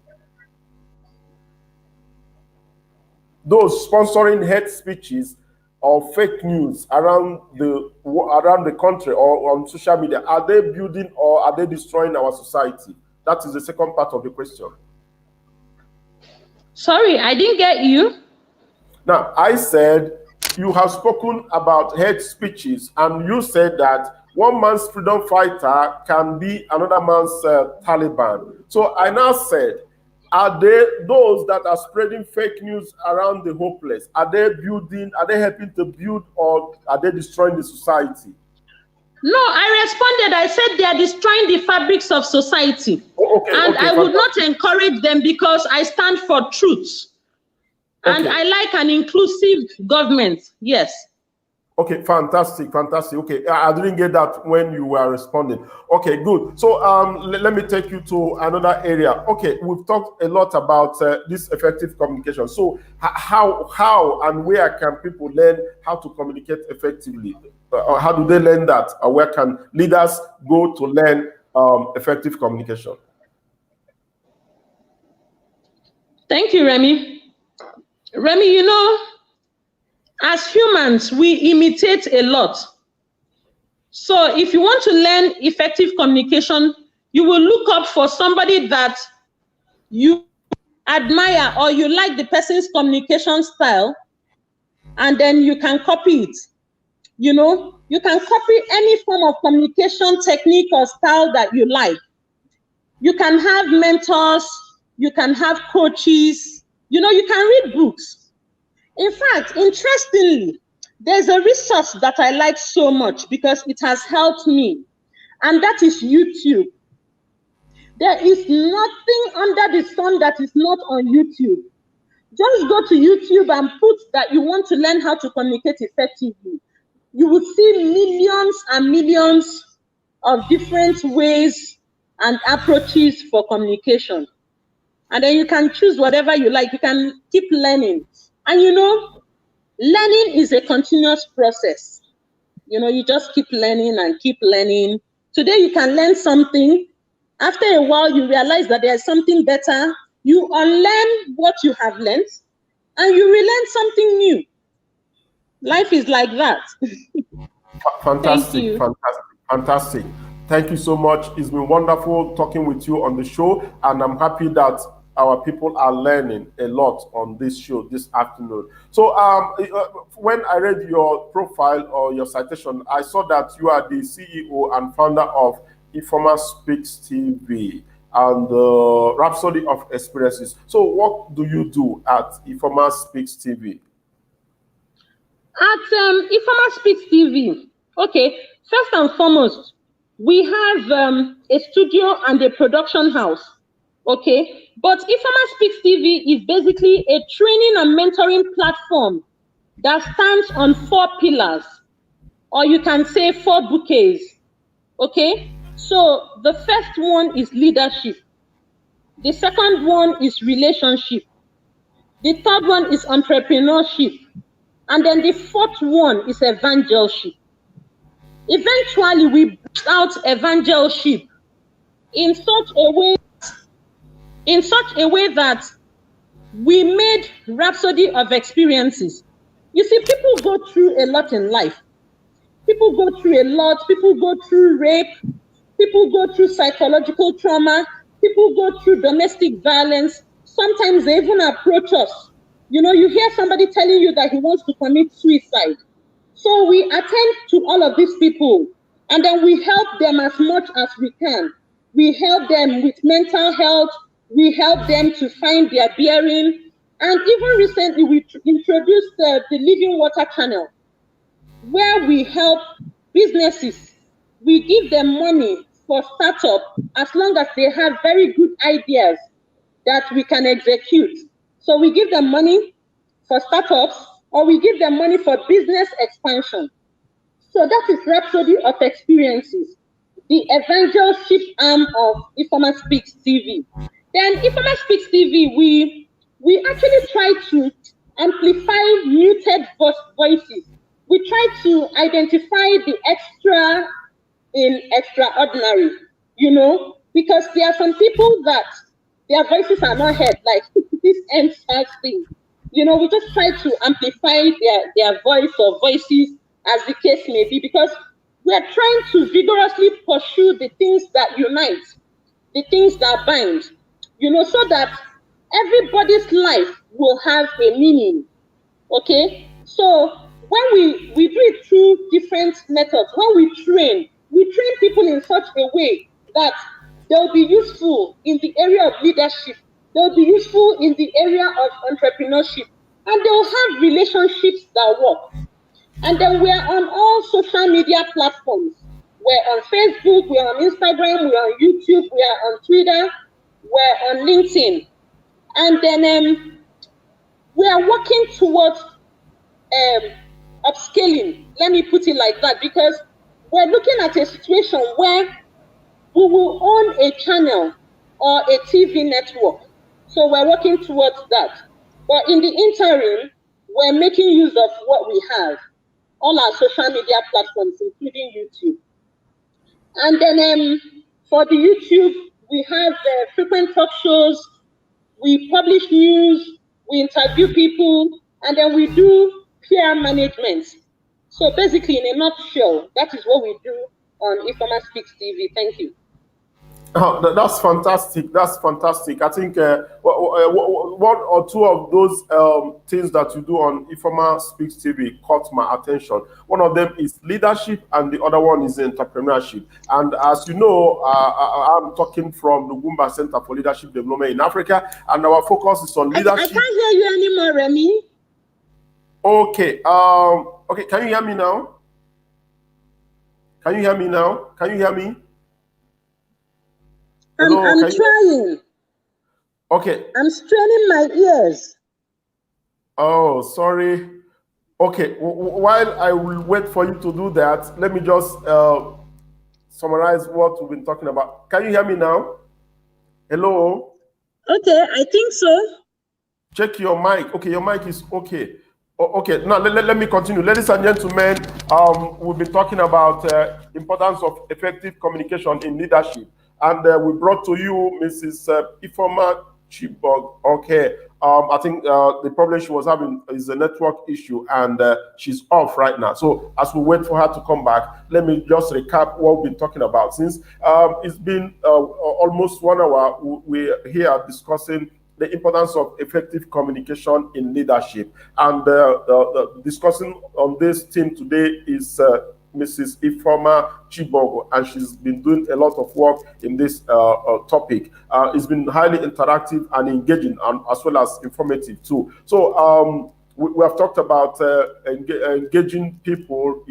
Those sponsoring hate speeches or fake news around the country or on social media, are they building or are they destroying our society? That is the second part of the question. Sorry, I didn't get you. Now, I said you have spoken about hate speeches, and you said that one man's freedom fighter can be another man's Taliban. So I now said, are they those that are spreading fake news around the hopeless? Are they helping to build, or are they destroying the society? No, I responded. I said they are destroying the fabrics of society. I would not encourage them because I stand for truth. And I like an inclusive government. Yes. Okay, fantastic. Okay, I didn't get that when you were responding. Okay, good. So let me take you to another area. Okay, we've talked a lot about this effective communication. So how and where can people learn how to communicate effectively? How do they learn that? Where can leaders go to learn effective communication? Thank you, Remy. Remy, as humans, we imitate a lot. So if you want to learn effective communication, you will look up for somebody that you admire or you like the person's communication style, and then you can copy it. You can copy any form of communication technique or style that you like. You can have mentors, you can have coaches, you can read books. In fact, interestingly, there's a resource that I like so much because it has helped me, and that is YouTube. There is nothing under the sun that is not on YouTube. Just go to YouTube and put that you want to learn how to communicate effectively. You will see millions and millions of different ways and approaches for communication. And then you can choose whatever you like. You can keep learning. And you know, learning is a continuous process. You know, you just keep learning and keep learning. Today you can learn something. After a while, you realize that there's something better. You unlearn what you have learned and you relearn something new. Life is like that. Fantastic, fantastic. Thank you so much. It's been wonderful talking with you on the show, and I'm happy that our people are learning a lot on this show this afternoon. So when I read your profile or your citation, I saw that you are the CEO and founder of Ifeoma Speaks TV and Rhapsody of Experiences. So what do you do at Ifeoma Speaks TV? At Ifeoma Speaks TV, okay, first and foremost, we have a studio and a production house, okay? But Ifeoma Speaks TV is basically a training and mentoring platform that stands on 4 pillars, or you can say 4 bouquets, okay? So the first one is leadership. The second one is relationship. The third one is entrepreneurship. And then the 4th one is evangelship. Eventually, we brought out evangelship in such a way that we made Rhapsody of Experiences. You see, people go through a lot in life. People go through a lot. People go through rape. People go through psychological trauma. People go through domestic violence. Sometimes they even approach us. You know, you hear somebody telling you that he wants to commit suicide. So we attend to all of these people, and then we help them as much as we can. We help them with mental health. We help them to find their bearing. And even recently, we introduced the Living Water Channel, where we help businesses. We give them money for startup as long as they have very good ideas that we can execute. So we give them money for startups, or we give them money for business expansion. So that is Rhapsody of Experiences, the evangelship arm of Ifeoma Speaks TV. Then Ifeoma Speaks TV, we actually try to amplify muted voices. We try to identify the extra in extraordinary, you know, because there are some people that their voices are not heard, like this End SARS thing. You know, we just try to amplify their voice or voices, as the case may be, because we are trying to vigorously pursue the things that unite, the things that bind, you know, so that everybody's life will have a meaning, okay? So when we do it through different methods, when we train people in such a way that they'll be useful in the area of leadership, they'll be useful in the area of entrepreneurship, and they'll have relationships that work. And then we're on all social media platforms. We're on Facebook, we're on Instagram, we're on YouTube, we're on Twitter, we're on LinkedIn. And then we are working towards upscaling, let me put it like that, because we're looking at a situation where we will own a channel or a TV network. So we're working towards that. But in the interim, we're making use of what we have, all our social media platforms, including YouTube. And then for the YouTube, we have frequent talk shows, we publish news, we interview people, and then we do peer management. So basically, in a nutshell, that is what we do on Ifeoma Speaks TV. Thank you. Oh, that's fantastic. That's fantastic. I think one or two of those things that you do on Ifeoma Speaks TV caught my attention. One of them is leadership, and the other one is entrepreneurship. And as you know, I'm talking from the Ugwumba Center for Leadership Development in Africa, and our focus is on leadership. I can't hear you anymore, Remy. Okay. Okay. Can you hear me now? Can you hear me now? Can you hear me? I'm trying. Okay. I'm straining my ears. Oh, sorry. Okay, while I will wait for you to do that, let me just summarize what we've been talking about. Can you hear me now? Hello? Okay, I think so. Check your mic. Okay, your mic is okay. Okay, now let me continue. Ladies and gentlemen, we've been talking about importance of effective communication in leadership. And we brought to you Mrs. Ifeoma Chigbogwu. Okay, I think the problem she was having is a network issue, and she's off right now. So as we wait for her to come back, let me just recap what we've been talking about. Since it's been almost 1 hour, we're here discussing the importance of effective communication in leadership. And discussing on this theme today is Mrs. Ifeoma Chigbogwu, and she's been doing a lot of work in this topic. It's been highly interactive and engaging, and as well as informative too. So we have talked about engaging people,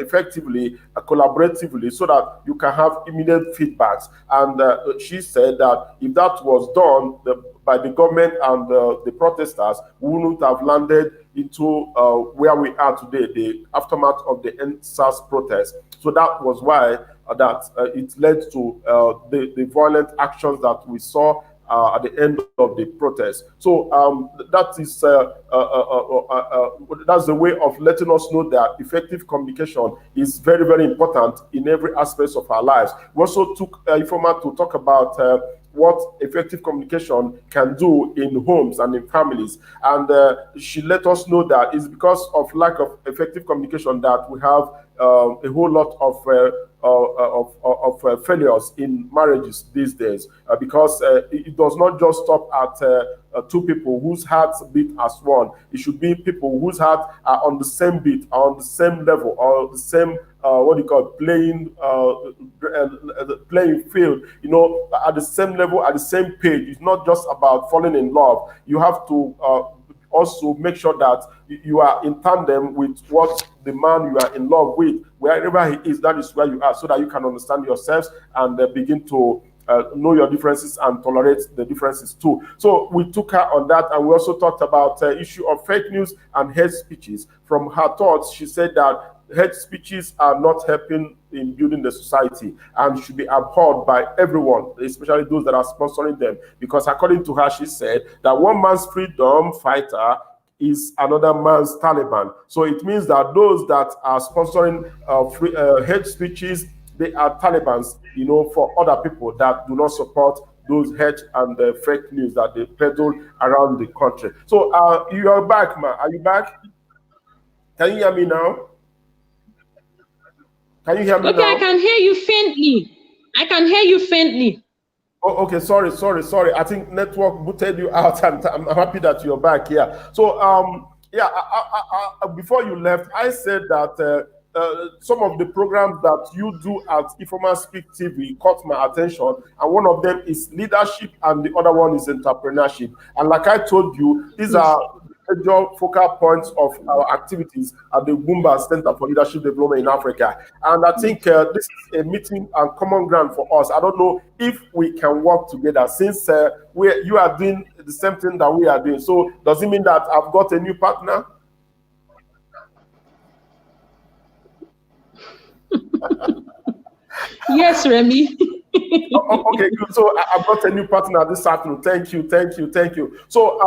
effectively, collaboratively, so that you can have immediate feedbacks. And she said that if that was done by the government and the protesters, we wouldn't have landed into where we are today, the aftermath of the End SARS protest. So that was why it led to the violent actions that we saw at the end of the protest. So that is that's the way of letting us know that effective communication is very, very important in every aspect of our lives. We also took Ifeoma to talk about what effective communication can do in homes and in families. And she let us know that it's because of lack of effective communication that we have a whole lot of failures in marriages these days, because it does not just stop at two people whose hearts beat as one. It should be people whose hearts are on the same beat, are on the same level, or the same playing field, at the same level, at the same page. It's not just about falling in love. You have to also make sure that you are in tandem with what the man you are in love with, wherever he is, that is where you are, so that you can understand yourselves and begin to know your differences and tolerate the differences too. So we took her on that, and we also talked about the issue of fake news and hate speeches. From her thoughts, she said that hate speeches are not helping in building the society and should be abhorred by everyone, especially those that are sponsoring them. Because according to her, she said that one man's freedom fighter is another man's Taliban. So it means that those that are sponsoring hate speeches, they are Talibans, for other people that do not support those hate and fake news that they peddle around the country. So you are back, ma. Are you back? Can you hear me now? Can you hear me now? Okay, I can hear you faintly. I can hear you faintly. Oh, okay, sorry. I think network booted you out, and I'm happy that you're back here. So, before you left, I said that some of the programs that you do at Ifeoma Speaks TV caught my attention, and one of them is leadership, and the other one is entrepreneurship. And like I told you, these are major focal points of our activities at the Ugwumba Center for Leadership Development in Africa. And I think this is a meeting and common ground for us. I don't know if we can work together, since you are doing the same thing that we are doing. So does it mean that I've got a new partner? Yes, Remy. Okay, good. So I've got a new partner this afternoon. Thank you. So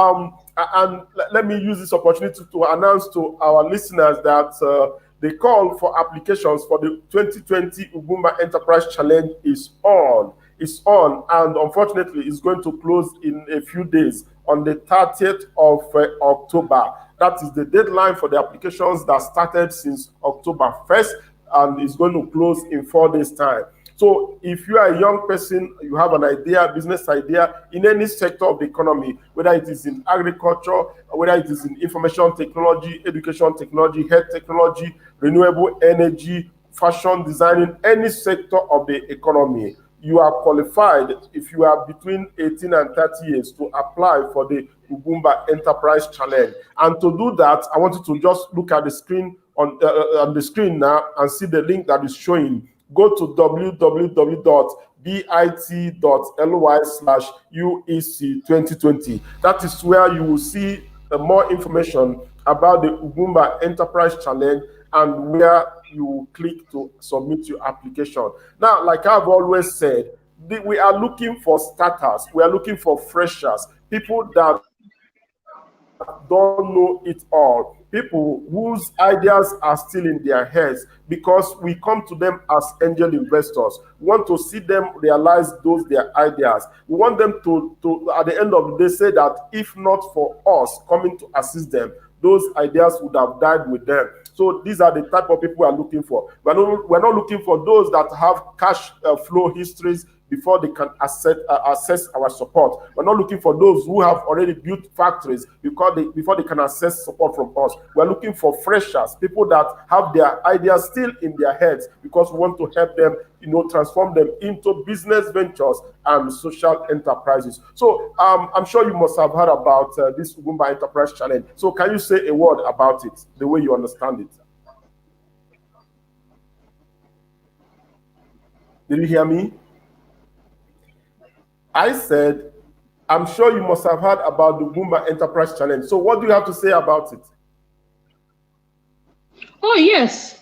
and let me use this opportunity to announce to our listeners that the call for applications for the 2020 Ugwumba Enterprise Challenge is on. And unfortunately it's going to close in a few days on the 30th of October. That is the deadline for the applications that started since October 1st, and is going to close in 4 days' time. So if you are a young person, you have an idea, business idea in any sector of the economy, whether it is in agriculture, whether it is in information technology, education technology, health technology, renewable energy, fashion designing, any sector of the economy, you are qualified, if you are between 18 and 30 years, to apply for the Ugwumba Enterprise Challenge. And to do that, I want you to just look at the screen on the screen now and see the link that is showing. Go to www.bit.ly/UEC2020. That is where you will see more information about the Ugwumba Enterprise Challenge and where you click to submit your application. Now, like I've always said, we are looking for starters. We are looking for freshers, people that don't know it all, people whose ideas are still in their heads, because we come to them as angel investors. We want to see them realize their ideas. We want them to at the end of the day say that if not for us coming to assist them, those ideas would have died with them. So these are the type of people we are looking for. We're not looking for those that have cash flow histories before they can assess our support. We're not looking for those who have already built factories before they can access support from us. We're looking for freshers, people that have their ideas still in their heads, because we want to help them, transform them into business ventures and social enterprises. So I'm sure you must have heard about this Ugwumba Enterprise Challenge. So can you say a word about it, the way you understand it? Did you hear me? I said, I'm sure you must have heard about the Ugwumba Enterprise Challenge. So what do you have to say about it? Oh, yes.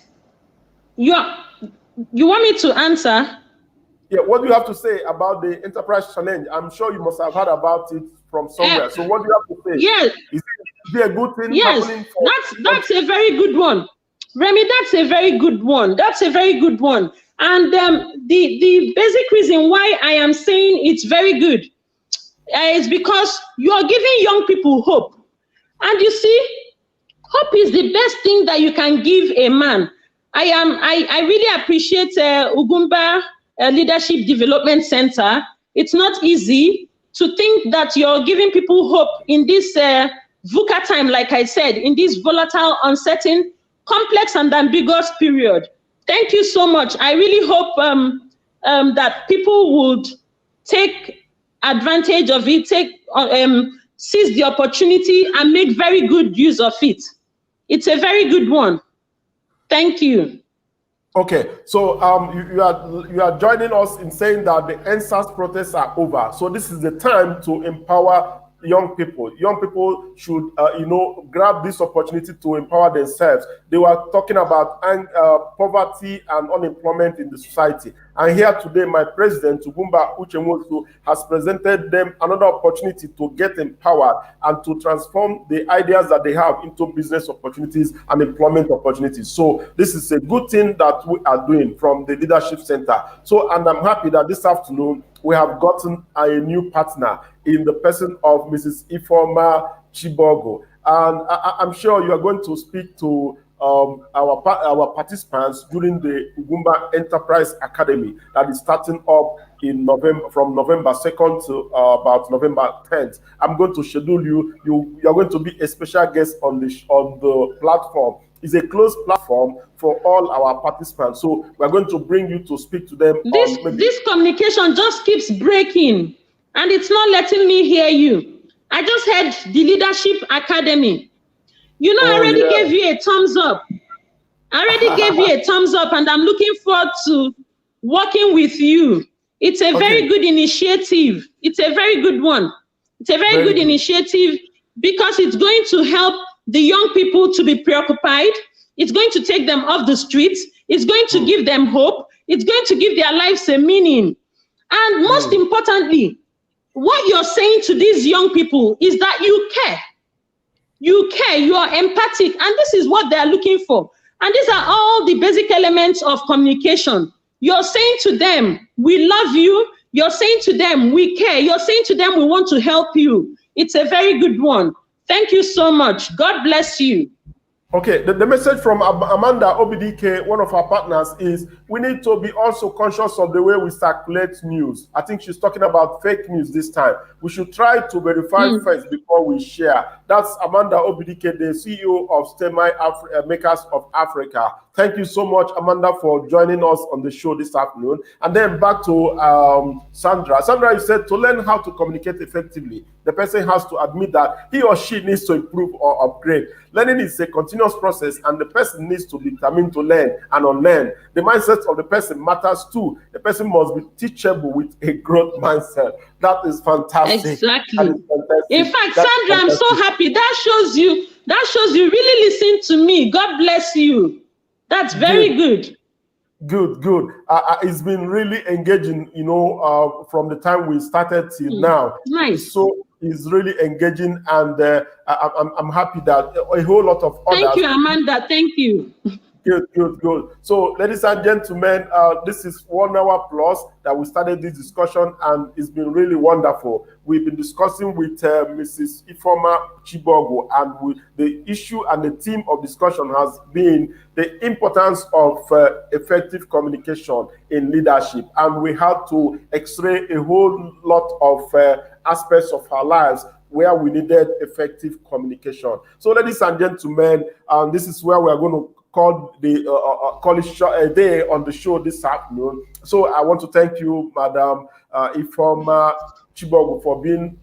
You want me to answer? Yeah, what do you have to say about the Enterprise Challenge? I'm sure you must have heard about it from somewhere. So what do you have to say? Yes. Is it a good thing? Yes, that's a very good one. Remy, that's a very good one. That's a very good one. And the basic reason why I am saying it's very good is because you are giving young people hope. And you see, hope is the best thing that you can give a man. I really appreciate Ugwumba Leadership Development Center. It's not easy to think that you're giving people hope in this VUCA time, like I said, in this volatile, uncertain, complex and ambiguous period. Thank you so much. I really hope that people would take advantage of it, seize the opportunity and make very good use of it. It's a very good one. Thank you. Okay, so you are joining us in saying that the End SARS protests are over. So this is the time to empower young people. Young people should, grab this opportunity to empower themselves. They were talking about poverty and unemployment in the society. And here today, my president, Ugwumba Uchenwosu, has presented them another opportunity to get empowered and to transform the ideas that they have into business opportunities and employment opportunities. So this is a good thing that we are doing from the Leadership Center. So, and I'm happy that this afternoon, we have gotten a new partner in the person of Mrs. Ifeoma Chigbogwu. And I'm sure you are going to speak to our participants during the Ugwumba Enterprise Academy that is starting up in November, from November 2nd to about November 10th. I'm going to schedule you. You are going to be a special guest on the platform. It's a closed platform for all our participants. So we're going to bring you to speak to them. This communication just keeps breaking and it's not letting me hear you. I just had the Leadership Academy. I already gave you a thumbs up. I already gave you a thumbs up and I'm looking forward to working with you. It's a very good initiative. It's a very good one. It's a very good initiative because it's going to help the young people to be preoccupied. It's going to take them off the streets. It's going to give them hope. It's going to give their lives a meaning. And most importantly, what you're saying to these young people is that you care. You care, you are empathic, and this is what they're looking for. And these are all the basic elements of communication. You're saying to them, we love you. You're saying to them, we care. You're saying to them, we want to help you. It's a very good one. Thank you so much. God bless you. Okay, the message from Amanda Obidike, one of our partners, is we need to be also conscious of the way we circulate news. I think she's talking about fake news this time. We should try to verify first before we share. That's Amanda Obidike, the CEO of STEMI Makers of Africa. Thank you so much, Amanda, for joining us on the show this afternoon. And then back to Sandra. Sandra, you said to learn how to communicate effectively, the person has to admit that he or she needs to improve or upgrade. Learning is a continuous process, and the person needs to be determined to learn and unlearn. The mindset of the person matters too. The person must be teachable with a growth mindset. That is fantastic. Exactly. That is fantastic. In fact, Sandra, I'm so happy happy. That shows you really listen to me. God bless you. That's very good. Good. It's been really engaging, from the time we started till now. Nice. So it's really engaging, and I'm happy that a whole lot of others. Thank you, Amanda. Thank you. Good. So, ladies and gentlemen, this is 1 hour plus that we started this discussion, and it's been really wonderful. We've been discussing with Mrs. Ifeoma Chigbogwu, and the issue and the theme of discussion has been the importance of effective communication in leadership. And we had to x-ray a whole lot of aspects of our lives where we needed effective communication. So, ladies and gentlemen, this is where we are going to call a day on the show this afternoon. So I want to thank you, Madam Ifeoma Chigbogwu, for being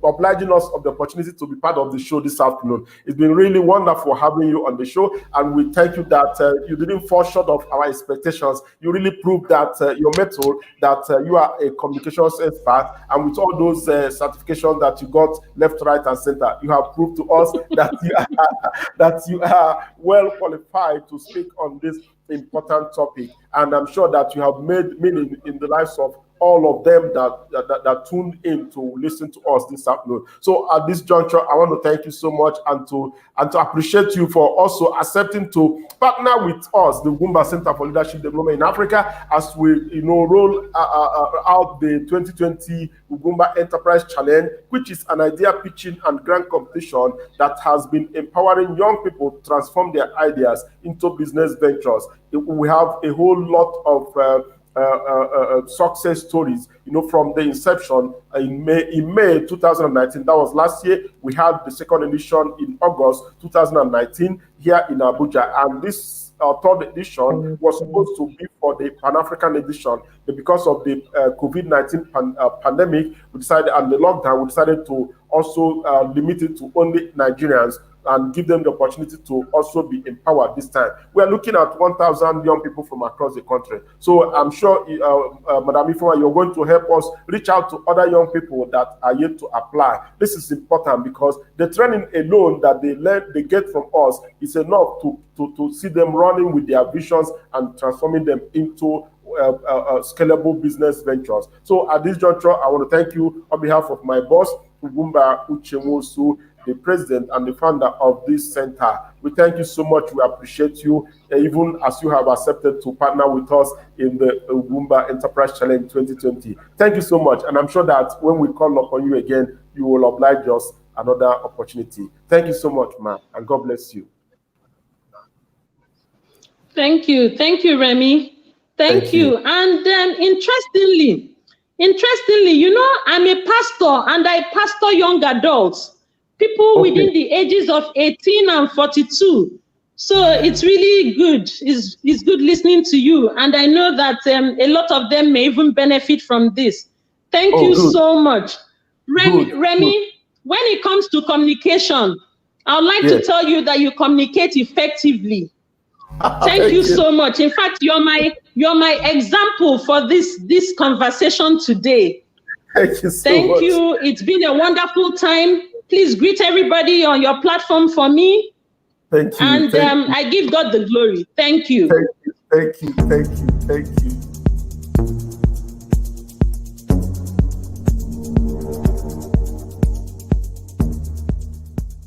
obliging us of the opportunity to be part of the show this afternoon. It's been really wonderful having you on the show, and we thank you that you didn't fall short of our expectations. You really proved that your mettle, that you are a communications expert, and with all those certifications that you got left, right, and center, you have proved to us that you are well qualified to speak on this important topic. And I'm sure that you have made meaning in the lives of all of them that tuned in to listen to us this afternoon. So at this juncture, I want to thank you so much, and to appreciate you for also accepting to partner with us, the Ugwumba Center for Leadership Development in Africa, as we roll out the 2020 Ugwumba Enterprise Challenge, which is an idea pitching and grant competition that has been empowering young people to transform their ideas into business ventures. We have a whole lot of success stories, from the inception in May 2019. That was last year. We had the second edition in August 2019 here in Abuja, and this third edition was supposed to be for the Pan-African edition, but because of the COVID-19 pandemic, we decided, and the lockdown, we decided to also limit it to only Nigerians and give them the opportunity to also be empowered this time. We are looking at 1,000 young people from across the country. So I'm sure, Madam Ifeoma, you're going to help us reach out to other young people that are yet to apply. This is important because the training alone that they get from us is enough to see them running with their visions and transforming them into scalable business ventures. So at this juncture, I want to thank you on behalf of my boss, Ugwumba Uchemosu, the president and the founder of this center. We thank you so much. We appreciate you, even as you have accepted to partner with us in the Ugwumba Enterprise Challenge 2020. Thank you so much. And I'm sure that when we call upon you again, you will oblige us another opportunity. Thank you so much, ma'am, and God bless you. Thank you, Remy. Thank you. And interestingly, I'm a pastor, and I pastor young adults. People within the ages of 18 and 42. So it's really good. It's good listening to you. And I know that a lot of them may even benefit from this. Thank you so much. Remy, when it comes to communication, I would like to tell you that you communicate effectively. Thank you so much. In fact, you're my example for this conversation today. Thank you so much. Thank you. It's been a wonderful time. Please greet everybody on your platform for me. Thank you. And I give God the glory. Thank you. Thank you.